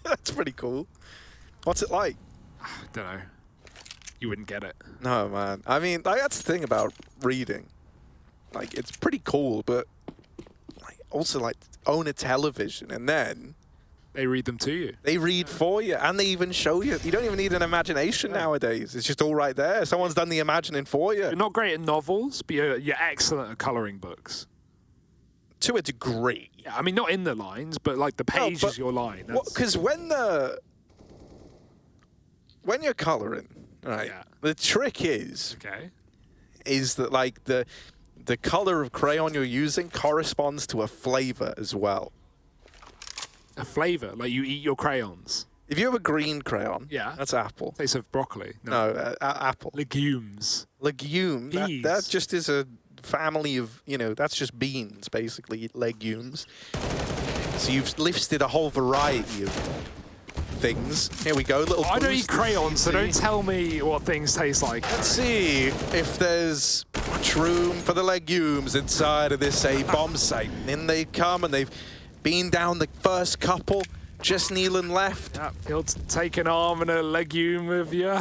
That's pretty cool. What's it like? Don't know. You wouldn't get it. No, man. I mean, like, that's the thing about reading. Like, it's pretty cool, but like, also, like, own a television and then They read them to you. they read for you and they even show you. You don't even need an imagination nowadays. It's just all right there. Someone's done the imagining for you. You're not great at novels, but you're excellent at colouring books. To a degree. Yeah, I mean, not in the lines, but like the page but is your line. Because when you're colouring, right, Yeah. the trick is Okay. that like the colour of crayon you're using corresponds to a flavour as well. A flavour, like you eat your crayons. If you have a green crayon, Yeah. that's apple. Taste of broccoli. No, apple. Legumes. Legume. Peas. That just is a family of, that's just beans, basically, legumes. So you've listed a whole variety of things. Here we go, little I don't boost eat crayons, so easy. don't tell me what things taste like. Let's see if there's much room for the legumes inside of this bomb site. In they come, and they've been down the first couple. Just kneeling left. Yeah, he'll take an arm and a legume of you.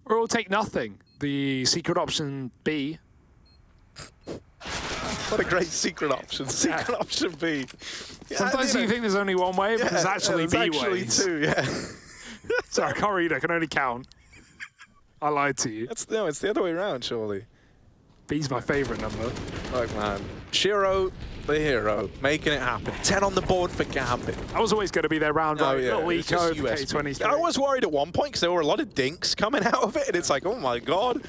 Or he'll take nothing. The secret option B. What a great secret option. Secret option B. Yeah, Sometimes you think there's only one way, but there's actually B actually ways. two, yeah. Sorry, I can't read, I can only count. I lied to you. It's the other way around, surely. B's my favourite number. Look, man. Shiro, the hero, making it happen. 10 on the board for Gambit. I was always going to be their round right. Little it's just eco, US. K23. I was worried at one point because there were a lot of dinks coming out of it, and it's like, oh my god.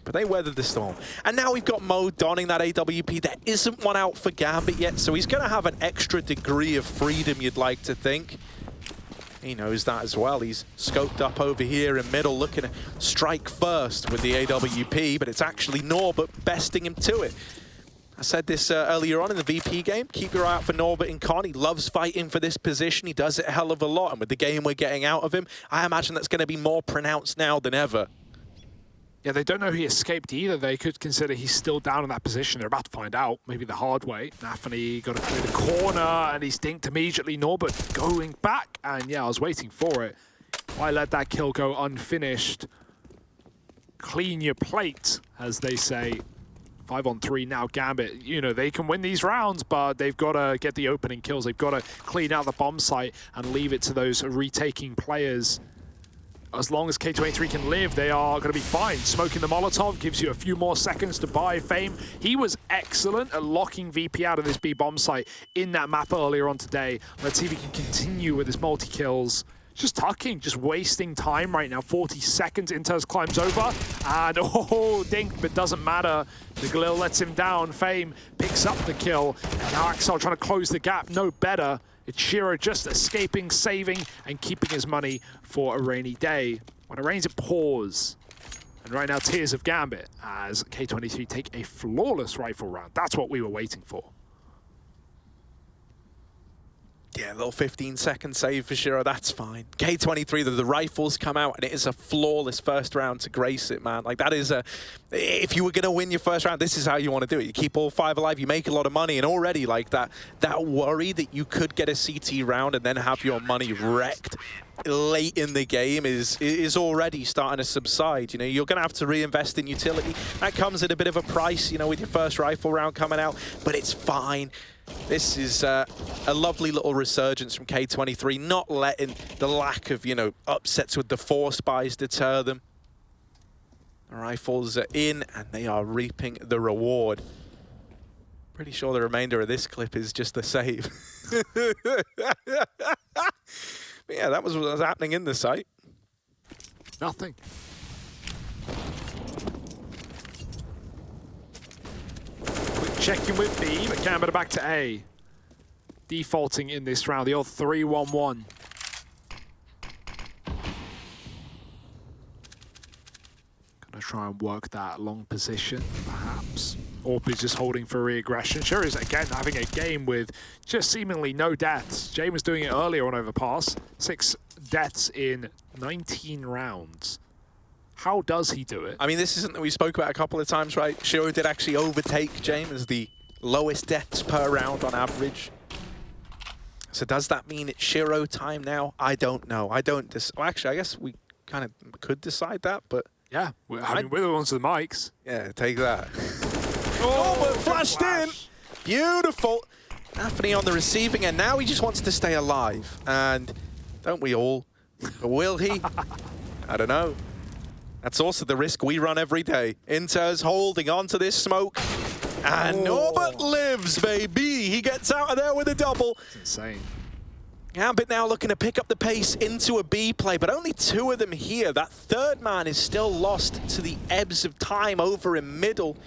But they weathered the storm. And now we've got Mo donning that AWP. There isn't one out for Gambit yet, so he's going to have an extra degree of freedom, you'd like to think. He knows that as well. He's scoped up over here in middle, looking to strike first with the AWP, but it's actually Norbert besting him to it. I said this earlier on in the VP game. Keep your eye out for Norbert and Con. He loves fighting for this position. He does it a hell of a lot, and with the game we're getting out of him, I imagine that's going to be more pronounced now than ever. Yeah, they don't know he escaped either. They could consider he's still down in that position. They're about to find out, maybe the hard way. Nafany got to clear the corner, and he's dinked immediately. Norbert going back, and yeah, I was waiting for it. Why let that kill go unfinished? Clean your plate, as they say. 5-on-3 now, Gambit. You know, they can win these rounds, but they've got to get the opening kills. They've got to clean out the bomb site and leave it to those retaking players. As long as K23 can live, they are going to be fine. Smoking the Molotov gives you a few more seconds to buy Fame. He was excellent at locking VP out of this B bomb site in that map earlier on today. Let's see if he can continue with his multi-kills. Just tucking, just wasting time right now. 40 seconds, Inters climbs over, and oh, dink, but doesn't matter. The Galil lets him down. Fame picks up the kill, and now Axel trying to close the gap, no better. It's Shiro just escaping, saving, and keeping his money for a rainy day. When it rains, it pours. And right now, tears of Gambit as K23 take a flawless rifle round. That's what we were waiting for. Yeah, a little 15-second save for Shiro, that's fine. K23, the rifles come out, and it is a flawless first round to grace it, man. Like, that is a... If you were going to win your first round, this is how you want to do it. You keep all 5 alive, you make a lot of money, and already, like, that worry that you could get a CT round and then have your money wrecked late in the game is already starting to subside. You know, you're going to have to reinvest in utility. That comes at a bit of a price, you know, with your first rifle round coming out, but it's fine. This is a lovely little resurgence from K23, not letting the lack of, you know, upsets with the 4 spies deter them. The rifles are in, and they are reaping the reward. Pretty sure the remainder of this clip is just the save. But yeah, that was what was happening in the site. Nothing. Quick check-in with B, but Gambit are back to A. Defaulting in this round, the old 3-1-1. Gonna try and work that long position, perhaps. Orp is just holding for re-aggression. Sure is, again, having a game with just seemingly no deaths. Jay was doing it earlier on Overpass. 6 deaths in 19 rounds. How does he do it? I mean, this isn't that we spoke about a couple of times, right? Shiro did actually overtake James as the lowest deaths per round on average. So does that mean it's Shiro time now? I don't know. I don't. Well, actually, I guess we kind of could decide that, but Yeah, I mean, we're the ones with the mics. yeah, take that. Oh, but flashed in. Beautiful. Anthony on the receiving end. Now he just wants to stay alive. And don't we all? But will he? I don't know. That's also the risk we run every day. Inter's holding on to this smoke. And Norbert lives, baby. He gets out of there with a double. It's insane. Gambit now looking to pick up the pace into a B play, but only 2 of them here. That third man is still lost to the ebbs of time over in middle.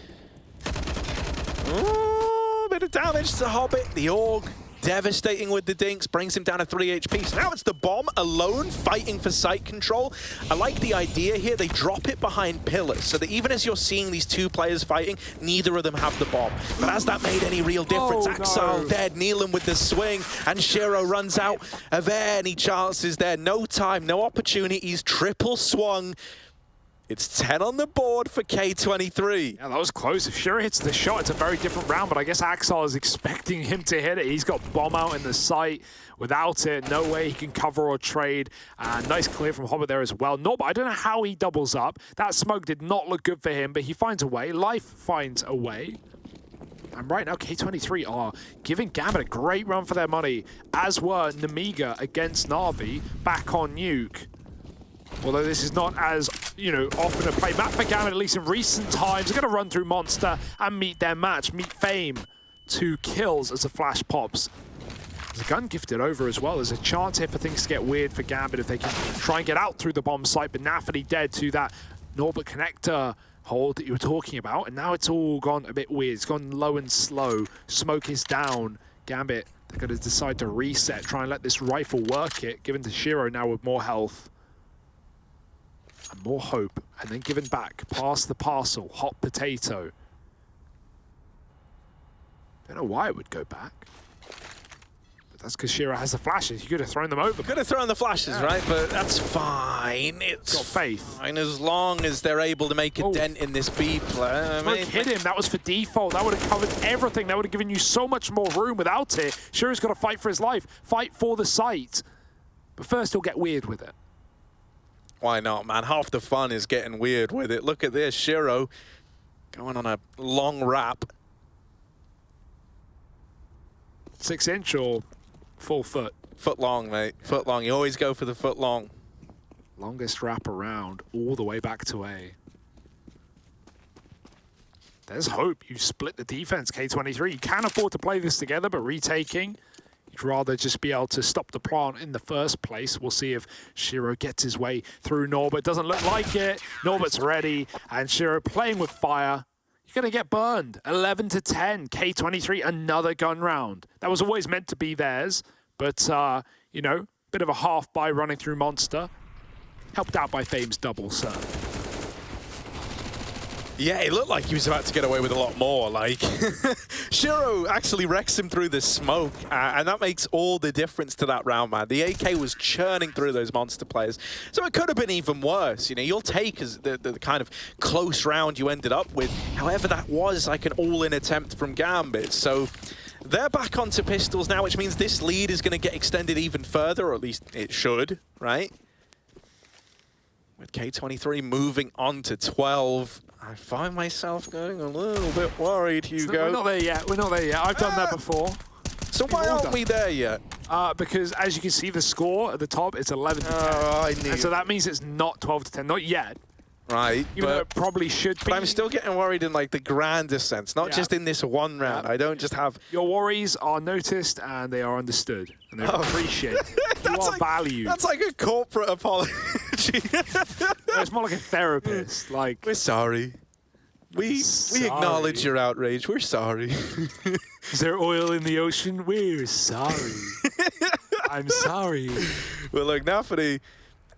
Ooh, bit of damage to Hobbit. The Org devastating with the dinks, brings him down to 3 HP. So now it's the bomb alone fighting for site control. I like the idea here. They drop it behind pillars so that even as you're seeing these 2 players fighting, neither of them have the bomb. But has that made any real difference? Oh, Axel no. dead, Neelan with the swing, and Shiro runs out of any chances there. No time, no opportunities, triple swung. It's 10 on the board for K23. Yeah, that was close. If Shiro hits the shot, it's a very different round, but I guess Axel is expecting him to hit it. He's got bomb out in the sight. Without it, no way he can cover or trade. And nice clear from Hobbit there as well. No, but I don't know how he doubles up. That smoke did not look good for him, but he finds a way. Life finds a way. And right now, K23 are giving Gambit a great run for their money, as were Namiga against Na'Vi back on Nuke. Although this is not as, often a play map for Gambit, at least in recent times. They're going to run through Monster and meet their match, meet Fame. 2 kills as the flash pops. There's a gun gifted over as well. There's a chance here for things to get weird for Gambit if they can try and get out through the bomb site. But Nafferty dead to that Norbert connector hold that you were talking about. And now it's all gone a bit weird. It's gone low and slow. Smoke is down. Gambit, they're going to decide to reset, try and let this rifle work it. Given to Shiro now with more health. And more hope, and then given back, past the parcel, hot potato. Don't know why it would go back. But that's because Shiro has the flashes. You could have thrown them over. Could have thrown the flashes, Yeah. right? But that's fine. It's Got faith. fine as long as they're able to make a dent in this B play. Smoke hit him. That was for default. That would have covered everything. That would have given you so much more room without it. Shiro's got to fight for his life, fight for the site. But first, he'll get weird with it. Why not, man? Half the fun is getting weird with it. Look at this, Shiro going on a long wrap. 6-inch or full foot? Foot long, mate. Foot long. You always go for the foot long. Longest wrap around, all the way back to A. There's hope. You split the defense, K23. You can afford to play this together, but retaking, you'd rather just be able to stop the plant in the first place. We'll see if Shiro gets his way through Norbert. Doesn't look like it. Norbert's ready, and Shiro playing with fire. You're going to get burned. 11 to 10. K23, another gun round. That was always meant to be theirs, but, bit of a half by running through Monster. Helped out by Fame's double serve. Yeah, it looked like he was about to get away with a lot more. Like, Shiro actually wrecks him through the smoke, and that makes all the difference to that round, man. The AK was churning through those Monster players, so it could have been even worse. You'll take as the kind of close round you ended up with. However, that was like an all-in attempt from Gambit, so they're back onto pistols now, which means this lead is going to get extended even further, or at least it should, right? With K23 moving on to 12. I find myself getting a little bit worried, Hugo. We're not there yet. We're not there yet. I've done that before. So why aren't we there yet? Because as you can see, the score at the top is 11 to 10. Oh, I knew. And so that means it's not 12 to 10. Not yet. Right. Even though it probably should be. But I'm still getting worried in like the grander sense, not just in this one round. I don't just have... Your worries are noticed and they are understood. And they're appreciated. You are valued. That's like a corporate apology. It's more like a therapist. Like, we're sorry. We acknowledge your outrage. We're sorry. Is there oil in the ocean? We're sorry. I'm sorry. Well, look, now for the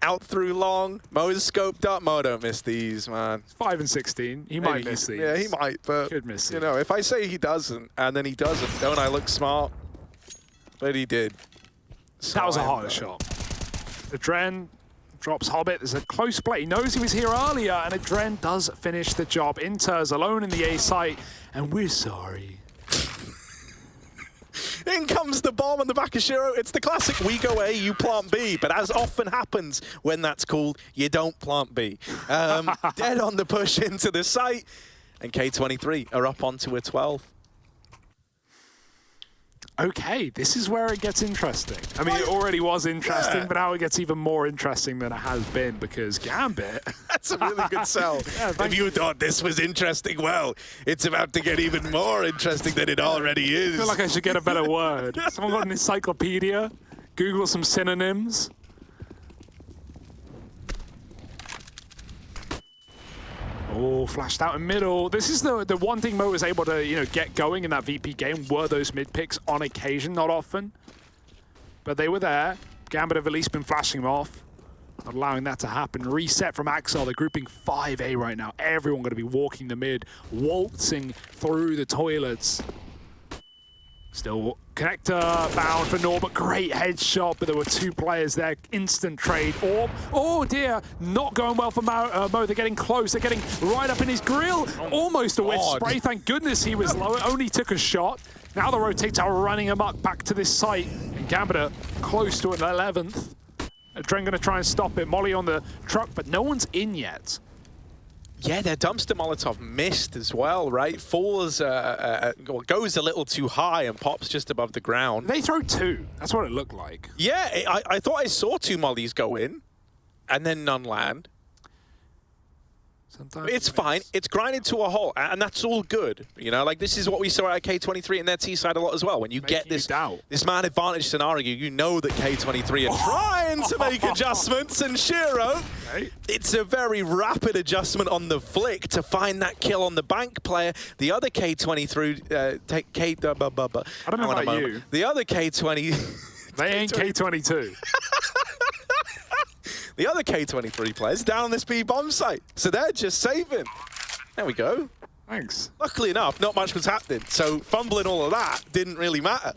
out through long. Mo's scoped up. Mo don't miss these, man. 5 and 16. He might miss these. Yeah, he might, but could miss you know, if I say he doesn't and then he doesn't, don't I look smart? But he did. So that was a hard shot. The Dren Drops Hobbit. There's a close play. He knows he was here earlier, and Adren does finish the job. Inter's alone in the A site, and we're sorry. In comes the bomb on the back of Shiro. It's the classic, we go A, you plant B. But as often happens when that's called, you don't plant B. Dead on the push into the site. And K23 are up onto a 12. Okay, this is where it gets interesting. I mean, it already was interesting, but now it gets even more interesting than it has been because Gambit... That's a really good sell. If you thought this was interesting, well, it's about to get even more interesting than it already is. I feel like I should get a better word. Someone got an encyclopedia? Google some synonyms? Oh, flashed out in middle. This is the one thing Mo was able to, get going in that VP game were those mid picks on occasion, not often. But they were there. Gambit have at least been flashing them off. Not allowing that to happen. Reset from Axel. They're grouping 5A right now. Everyone going to be walking the mid, waltzing through the toilets. Still connector bound for Norbert. Great headshot, but there were two players there. Instant trade. Orb. Oh dear, not going well for Mo. They're getting close. They're getting right up in his grill. Almost a whiff spray. Thank goodness he was low. It only took a shot. Now the rotates are running amok back to this site. And Gambit are close to an 11th. Dren going to try and stop it. Molly on the truck, but no one's in yet. Yeah, their dumpster Molotov missed as well, right? Falls, goes a little too high and pops just above the ground. They throw two. That's what it looked like. Yeah, I thought I saw two mollies go in and then none land. Sometimes it's fine. It's grinded to a hole, and that's all good. Like this is what we saw at K23 in their T side a lot as well. When you get this man advantage scenario, you know that K23 are trying to make adjustments, and Shiro, it's a very rapid adjustment on the flick to find that kill on the bank player. The other K23, I don't know about you. The other K20, they ain't K22. The other K23 players down on this B bomb site. So they're just saving. There we go. Thanks. Luckily enough, not much was happening. So fumbling all of that didn't really matter.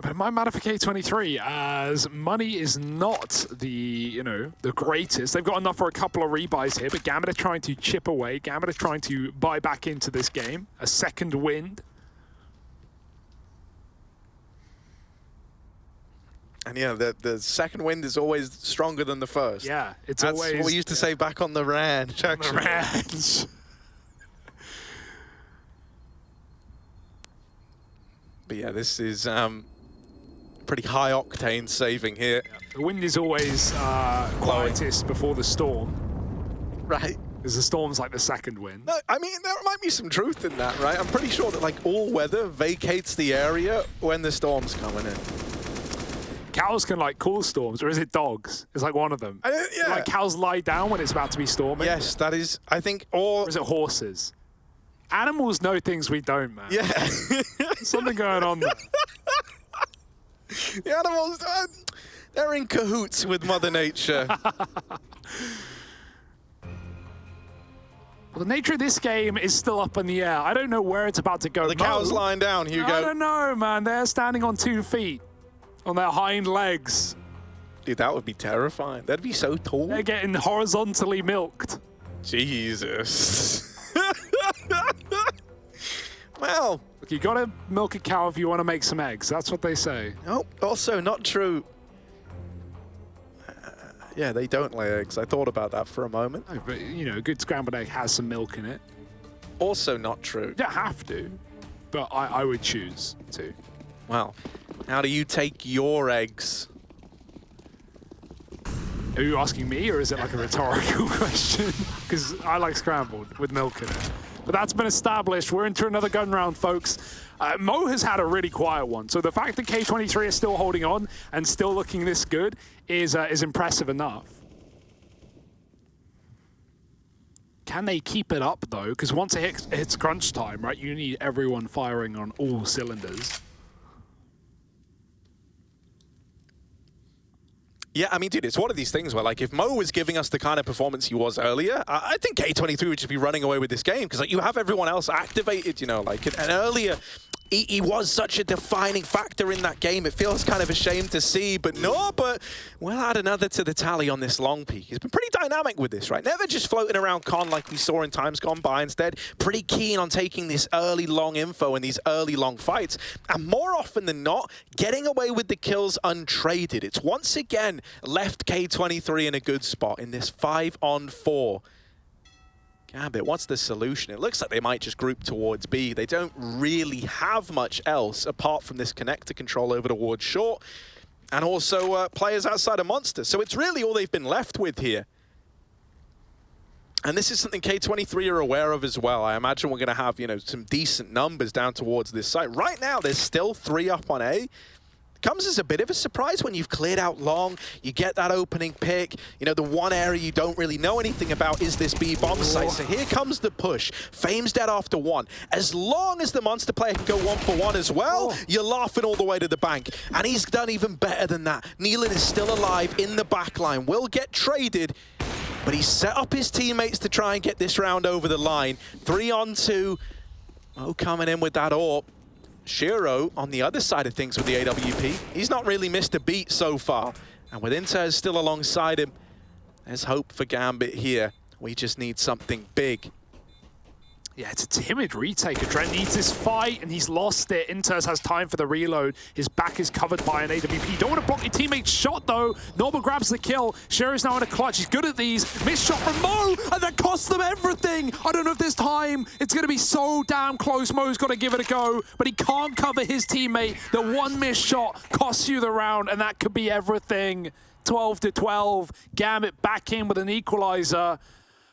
But it might matter for K23 as money is not the, the greatest. They've got enough for a couple of rebuys here, but Gambit are trying to chip away. Gambit are trying to buy back into this game. A second wind. And yeah, the second wind is always stronger than the first. Yeah, it's That's always... what we used to say back on the ranch, actually. The ranch. But yeah, this is pretty high octane saving here. Yeah. The wind is always quietest before the storm. Right. Because the storm's like the second wind. No, I mean, there might be some truth in that, right? I'm pretty sure that like all weather vacates the area when the storm's coming in. Cows can cool storms, or is it dogs? It's like one of them. Yeah. Like cows lie down when it's about to be storming. Yes, that is, I think, or is it horses? Animals know things we don't, man. Yeah. There's something going on there. The animals, they're in cahoots with Mother Nature. Well, the nature of this game is still up in the air. I don't know where it's about to go. The cow's lying down, Hugo. I don't know, man. They're standing on 2 feet. On their hind legs. Dude, that would be terrifying. That'd be so tall. They're getting horizontally milked. Jesus. Well. Look, you gotta milk a cow if you want to make some eggs. That's what they say. No, also not true. Yeah, they don't lay eggs. I thought about that for a moment. No, but, a good scrambled egg has some milk in it. Also not true. You don't have to, but I would choose to. Well, how do you take your eggs? Are you asking me, or is it like a rhetorical question? Because I like scrambled with milk in it. But that's been established. We're into another gun round, folks. Mo has had a really quiet one. So the fact that K23 is still holding on and still looking this good is impressive enough. Can they keep it up, though? Because once it hits crunch time, right, you need everyone firing on all cylinders. Yeah, I mean, dude, it's one of these things where, if Mo was giving us the kind of performance he was earlier, I think K23 would just be running away with this game because, you have everyone else activated, and earlier, he was such a defining factor in that game. It feels kind of a shame to see, but we'll add another to the tally on this long peak. He's been pretty dynamic with this, right? Never just floating around con like we saw in times gone by. Instead, pretty keen on taking this early long info and these early long fights. And more often than not, getting away with the kills untraded. It's once again left K23 in a good spot in this 5-on-4. Gambit, what's the solution? It looks like they might just group towards B. They don't really have much else apart from this connector control over towards short, and also players outside of Monster. So it's really all they've been left with here. And this is something K23 are aware of as well. I imagine we're going to have, you know, some decent numbers down towards this site. Right now, there's still 3 up on A. Comes as a bit of a surprise when you've cleared out long, you get that opening pick. You know, the one area you don't really know anything about is this B bomb site. So here comes the push. Fame's dead after 1. As long as the Monster player can go 1-for-1 as well, you're laughing all the way to the bank. And he's done even better than that. Nealon is still alive in the backline, will get traded, but he's set up his teammates to try and get this round over the line. 3-on-2. Oh, coming in with that AWP. Shiro on the other side of things with the AWP. He's not really missed a beat so far. And with Intez still alongside him, there's hope for Gambit here. We just need something big. Yeah, it's a timid retake. Trent needs this fight, and he's lost it. Inters has time for the reload. His back is covered by an AWP. Don't want to block your teammate's shot, though. Norma grabs the kill. Shiro's now in a clutch. He's good at these. Missed shot from Mo, and that costs them everything. I don't know if there's time. It's going to be so damn close. Mo's got to give it a go, but he can't cover his teammate. The one missed shot costs you the round, and that could be everything. 12-12. Gambit back in with an equalizer.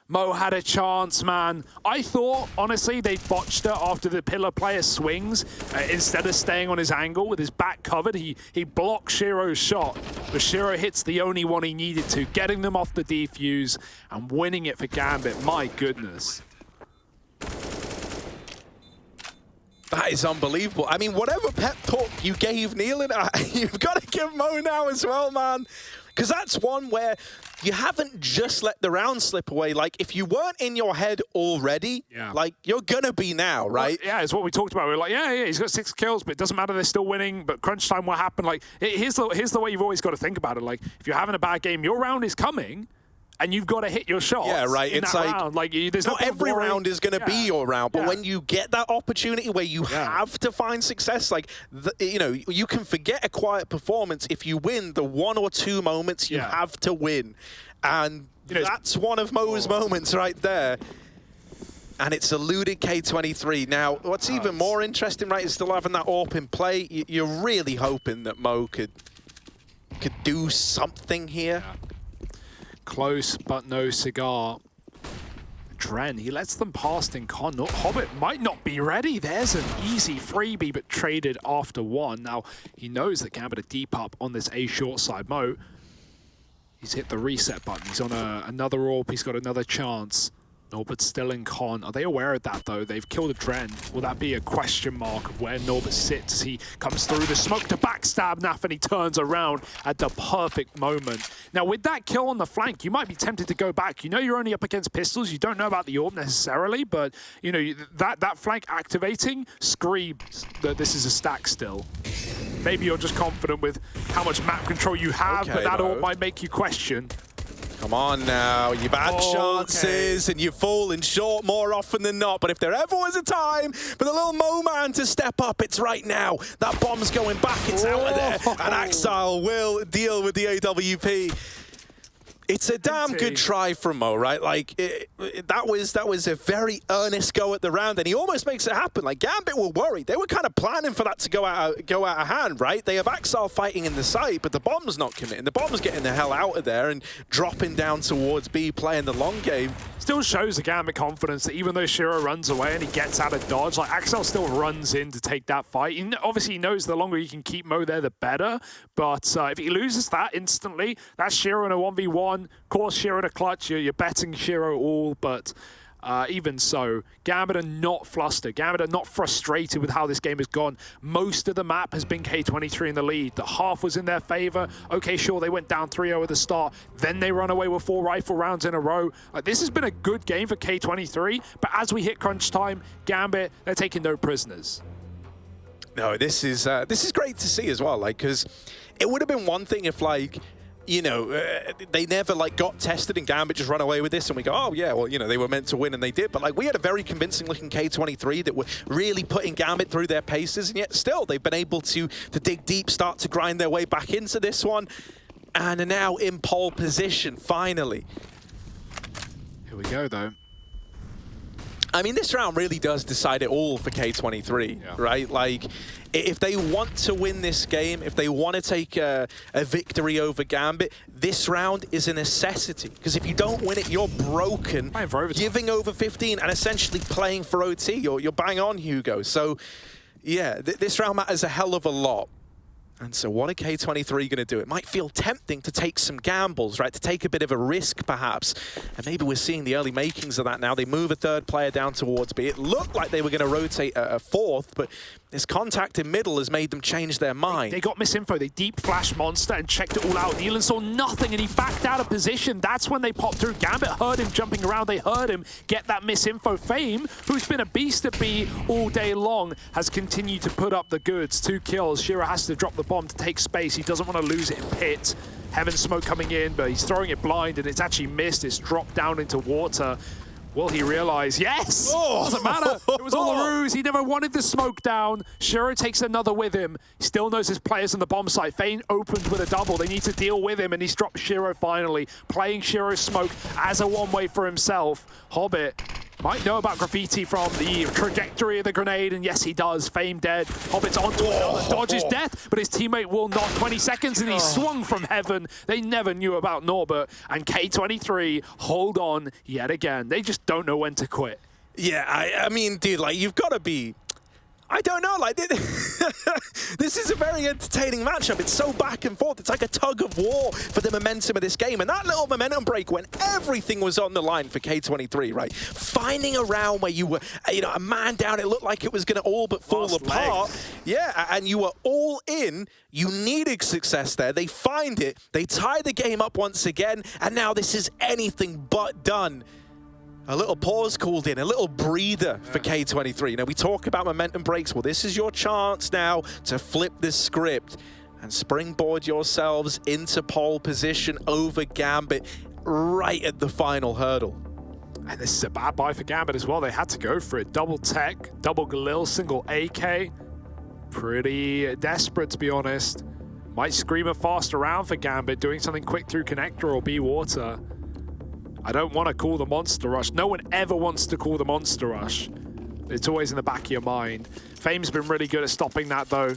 Mo had a chance, man. I thought, honestly, they botched it after the pillar player swings. Instead of staying on his angle with his back covered, he blocked Shiro's shot. But Shiro hits the only one he needed to, getting them off the defuse and winning it for Gambit. My goodness. That is unbelievable. I mean, whatever pep talk you gave Nealon, you've got to give Mo now as well, man. Because that's one where you haven't just let the round slip away. Like, if you weren't in your head already, like, you're going to be now, right? Well, yeah, it's what we talked about. We're like, yeah, he's got 6 kills, but it doesn't matter. They're still winning. But crunch time, what happened? Like, here's the way you've always got to think about it. Like, if you're having a bad game, your round is coming. And you've got to hit your shot. Yeah, right. It's like there's not every round is going to be your round, but when you get that opportunity where you have to find success, like you know, you can forget a quiet performance if you win the 1 or 2 moments you have to win, and that's one of Mo's moments right there. And it's eluded K23. Now, what's even more interesting, right, is still having that AWP in play. You're really hoping that Mo could do something here. Close, but no cigar. Dren, he lets them past in con. Hobbit might not be ready. There's an easy freebie, but traded after 1. Now, he knows that Gambit are deep up on this A short side. Mo, he's hit the reset button. He's on another AWP. He's got another chance. Norbert's still in con. Are they aware of that, though? They've killed a Dren. Will that be a question mark of where Norbert sits as he comes through the smoke to backstab Naf, and he turns around at the perfect moment? Now, with that kill on the flank, you might be tempted to go back. You know you're only up against pistols. You don't know about the AWP necessarily, but, you know, that flank activating screams that this is a stack still. Maybe you're just confident with how much map control you have, but that AWP might make you question. Come on now, you've had chances and you've fallen short more often than not. But if there ever was a time for the little Mo man to step up, it's right now. That bomb's going back, it's out of there. And Axile will deal with the AWP. It's a damn good try from Mo, right? Like, that was a very earnest go at the round, and he almost makes it happen. Like, Gambit were worried. They were kind of planning for that to go out of hand, right? They have Axile fighting in the site, but the bomb's not committing. The bomb's getting the hell out of there and dropping down towards B, playing the long game. Still shows the Gambit confidence that even though Shiro runs away and he gets out of dodge, like, Axile still runs in to take that fight. Obviously, he knows the longer he can keep Mo there, the better. But if he loses that instantly, that's Shiro in a 1v1. Of course, Shiro in a clutch, you're betting Shiro all, but even so, Gambit are not flustered. Gambit are not frustrated with how this game has gone. Most of the map has been K23 in the lead. The half was in their favor. Okay, sure, they went down 3-0 at the start. Then they run away with 4 rifle rounds in a row. This has been a good game for K23, but as we hit crunch time, Gambit, they're taking no prisoners. No, this is great to see as well, like, because it would have been one thing if, like, you know, they never, like, got tested and Gambit just run away with this and we go, oh, yeah, well, you know, they were meant to win and they did. But, like, we had a very convincing-looking K23 that were really putting Gambit through their paces, and yet still they've been able to dig deep, start to grind their way back into this one, and are now in pole position, finally. Here we go, though. I mean, this round really does decide it all for K23, right? Like, if they want to win this game, if they want to take a victory over Gambit, this round is a necessity. Because if you don't win it, you're broken, giving over 15 and essentially playing for OT. You're bang on, Hugo. So, yeah, this round matters a hell of a lot. And so what are K23 going to do? It might feel tempting to take some gambles, right? To take a bit of a risk, perhaps. And maybe we're seeing the early makings of that now. They move a third player down towards B. It looked like they were going to rotate a fourth, but this contact in middle has made them change their mind. They got misinfo. They deep flashed Monster and checked it all out. Nealon saw nothing and he backed out of position. That's when they popped through. Gambit heard him jumping around. They heard him get that misinfo. Fame, who's been a beast at B all day long, has continued to put up the goods. 2 kills. Shiro has to drop the bomb to take space. He doesn't want to lose it in pit. Heaven smoke coming in, but he's throwing it blind and it's actually missed. It's dropped down into water. Will he realize? Yes! Doesn't matter. It was all a ruse. He never wanted the smoke down. Shiro takes another with him. He still knows his players on the bomb site. Fane opened with a double. They need to deal with him, and he's dropped Shiro finally. Playing Shiro's smoke as a one-way for himself. Hobbit might know about graffiti from the trajectory of the grenade, and yes, he does. Fame dead. Hobbit's onto it. Dodges death, but his teammate will not. 20 seconds, and he swung from heaven. They never knew about Norbert, and K23 hold on yet again. They just don't know when to quit. Yeah, I mean, dude, like, you've got to be... I don't know, like, this is a very entertaining matchup. It's so back and forth. It's like a tug of war for the momentum of this game. And that little momentum break when everything was on the line for K23, right? Finding a round where you were, you know, a man down, it looked like it was going to all but fall apart. Yeah, and you were all in. You needed success there. They find it. They tie the game up once again. And now this is anything but done. A little pause called in, a little breather for K23. You know, we talk about momentum breaks. Well, this is your chance now to flip this script and springboard yourselves into pole position over Gambit right at the final hurdle. And this is a bad buy for Gambit as well. They had to go for it. Double tech, double Galil, single AK. Pretty desperate, to be honest. Might scream a fast around for Gambit, doing something quick through connector or B water. I don't want to call the monster rush. No one ever wants to call the monster rush. It's always in the back of your mind. Fame's been really good at stopping that, though.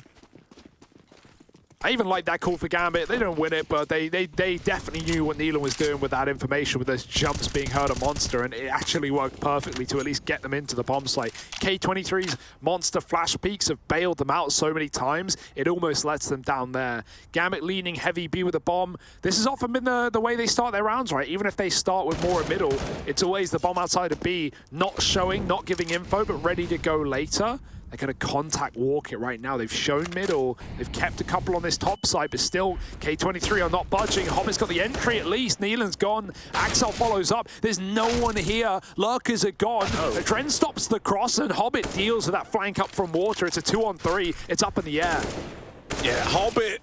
I even like that call for Gambit. They don't win it, but they definitely knew what Nealon was doing with that information, with those jumps being heard of Monster, and it actually worked perfectly to at least get them into the bomb site. K23's Monster flash peaks have bailed them out so many times, it almost lets them down there. Gambit leaning heavy B with a bomb. This has often been the way they start their rounds, right? Even if they start with more in middle, it's always the bomb outside of B, not showing, not giving info, but ready to go later. They're going to contact walk it right now. They've shown middle. They've kept a couple on this top side, but still K23 are not budging. Hobbit's got the entry at least. Nealon's gone. Axel follows up. There's no one here. Lurkers are gone. Dren stops the cross, and Hobbit deals with that flank up from water. It's a 2-on-3. It's up in the air. Yeah, Hobbit,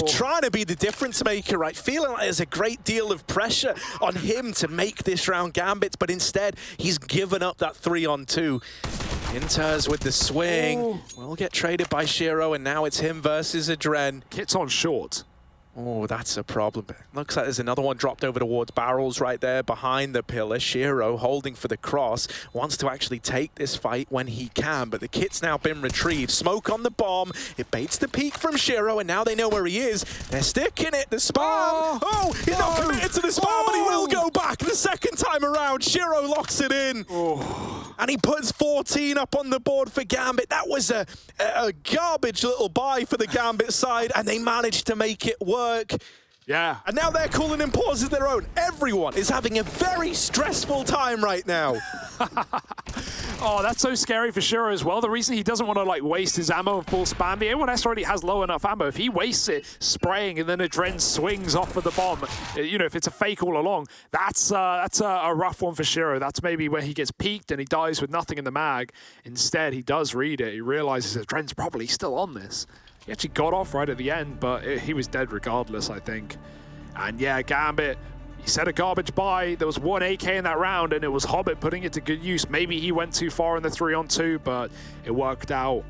trying to be the difference maker, right? Feeling like there's a great deal of pressure on him to make this round Gambits, but instead he's given up that 3-on-2. Inters with the swing. Will get traded by Shiro, and now it's him versus Adren. Kit's on short. Oh, that's a problem. Looks like there's another one dropped over towards barrels right there behind the pillar. Shiro holding for the cross, wants to actually take this fight when he can, but the kit's now been retrieved. Smoke on the bomb. It baits the peek from Shiro, and now they know where he is. They're sticking it. The spam. Oh, he's not committed to the spam, but he will go back the second time around. Shiro locks it in. And he puts 14 up on the board for Gambit. That was a garbage little buy for the Gambit side, and they managed to make it work. Yeah. And now they're calling in pauses their own. Everyone is having a very stressful time right now. Oh, that's so scary for sure as well. The reason he doesn't want to like waste his ammo and full spam, the A1S already has low enough ammo. If he wastes it spraying and then Adren swings off of the bomb, you know, if it's a fake all along, that's a rough one for Shiro. That's maybe where he gets peaked and he dies with nothing in the mag. Instead, he does read it. He realizes Adren's probably still on this. He actually got off right at the end, but he was dead regardless, I think. And yeah, Gambit, he set a garbage buy. There was one AK in that round, and it was Hobbit putting it to good use. Maybe he went too far in the 3-on-2, but it worked out.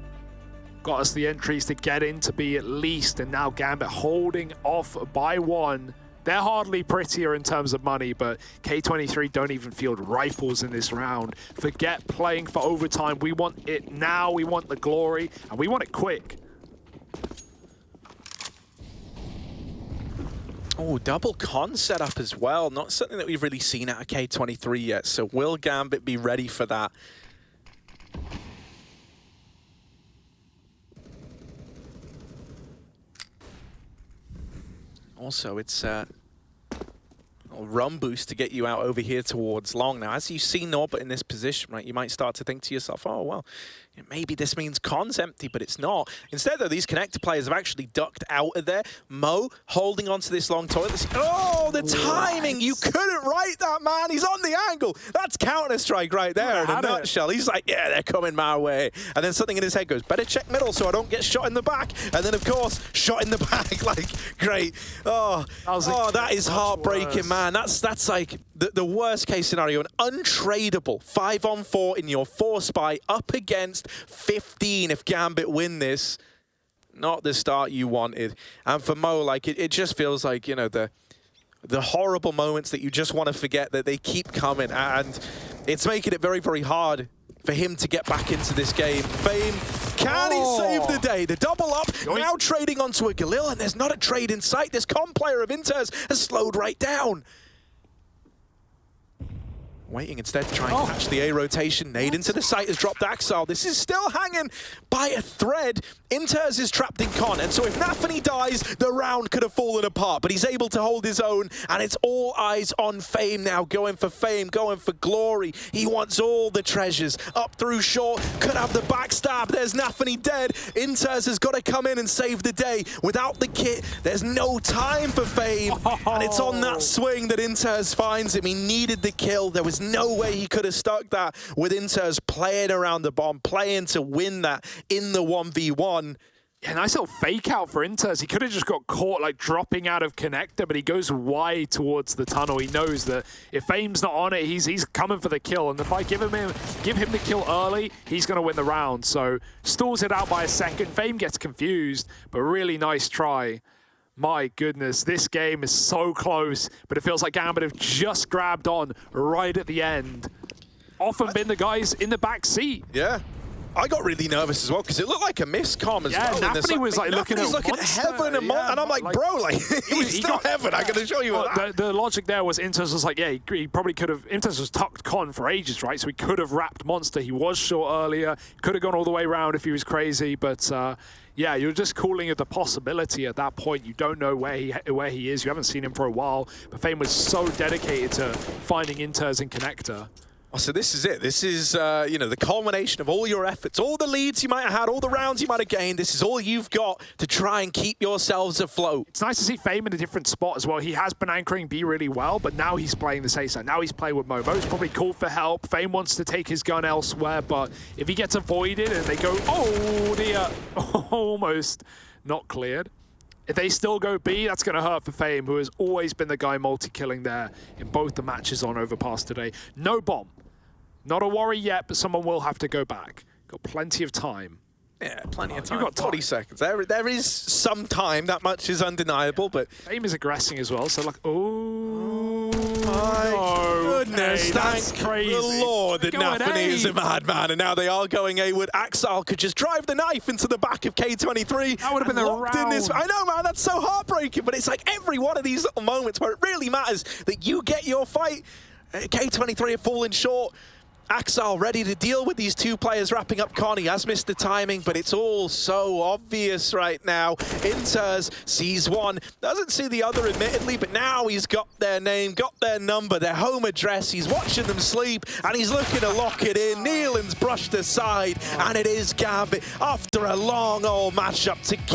Got us the entries to get in to be at least, and now Gambit holding off by 1. They're hardly prettier in terms of money, but K23 don't even field rifles in this round. Forget playing for overtime. We want it now. We want the glory, and we want it quick. Oh, double con setup as well. Not something that we've really seen out of K23 yet. So will Gambit be ready for that? Also, it's a run boost to get you out over here towards long. Now, as you see Norbert in this position, right, you might start to think to yourself, oh, well, maybe this means con's empty, but it's not. Instead, though, these connector players have actually ducked out of there. Mo holding onto this long toilet. Oh, the timing! You couldn't write that, man. He's on the angle. That's Counter-Strike right there in a nutshell. He's like, yeah, they're coming my way. And then something in his head goes, better check middle so I don't get shot in the back. And then, of course, shot in the back. Like, great. Oh, that is heartbreaking, man. That's like the worst case scenario. An untradeable 5-on-4 in your 4-spy up against 15 if Gambit win this. Not the start you wanted. And for Mo, like, it just feels like, you know, the horrible moments that you just want to forget, that they keep coming. And it's making it very, very hard for him to get back into this game. Fame, can he save the day? The double up, now trading onto a Galil, and there's not a trade in sight. This com player of Inters has slowed right down. Waiting instead, trying to catch the A rotation. Nade into the site has dropped Axel. This is still hanging by a thread. Inters is trapped in con, and so if Nafany dies, the round could have fallen apart, but he's able to hold his own, and it's all eyes on Fame now, going for Fame, going for glory. He wants all the treasures. Up through short, could have the backstab. There's Nafany dead. Inters has got to come in and save the day. Without the kit, there's no time for Fame, and it's on that swing that Inters finds him. He needed the kill. There was no way he could have stuck that with Inters playing around the bomb, playing to win that in the 1v1. Yeah, nice little fake out for Inters. He could have just got caught like dropping out of connector, but he goes wide towards the tunnel. He knows that if Fame's not on it, he's coming for the kill. And if I give him the kill early, he's going to win the round. So stalls it out by a second. Fame gets confused, but really nice try. My goodness, this game is so close, but it feels like Gambit have just grabbed on right at the end. Often been the guys in the back seat. Yeah. I got really nervous as well because it looked like a miscom as well. Yeah, Nafany was like looking at heaven and I'm like, bro, like he's still heaven. I can assure you that. The logic there was Inters was like, yeah, he probably could have. Inters was tucked con for ages, right? So he could have wrapped Monster. He was short earlier. Could have gone all the way around if he was crazy, but. Yeah, you're just calling it the possibility at that point. You don't know where he is. You haven't seen him for a while. But Fame was so dedicated to finding Inters and connector. Oh, so this is it. This is, you know, the culmination of all your efforts, all the leads you might have had, all the rounds you might have gained. This is all you've got to try and keep yourselves afloat. It's nice to see Fame in a different spot as well. He has been anchoring B really well, but now he's playing the safe side. Now he's playing with Mo. Mo's probably called for help. Fame wants to take his gun elsewhere, but if he gets avoided and they go, oh dear, almost not cleared. If they still go B, that's going to hurt for Fame, who has always been the guy multi-killing there in both the matches on Overpass today. No bomb. Not a worry yet, but someone will have to go back. Got plenty of time. Yeah, plenty of time. You've got 40 seconds. There is some time. That much is undeniable, but... Fame is aggressing as well, so like, oh my goodness. Hey, that's crazy. The Lord that Nafany is a madman, and now they are going Awood. Axel could just drive the knife into the back of K23. That would have been the round. I know, man, that's so heartbreaking, but it's like every one of these little moments where it really matters that you get your fight. K23 have fallen short. Axel ready to deal with these two players wrapping up Con. He has missed the timing, but it's all so obvious right now. Inters sees one, doesn't see the other admittedly, but now he's got their name, got their number, their home address. He's watching them sleep, and he's looking to lock it in. Nealon's brushed aside, and it is Gambit after a long old matchup to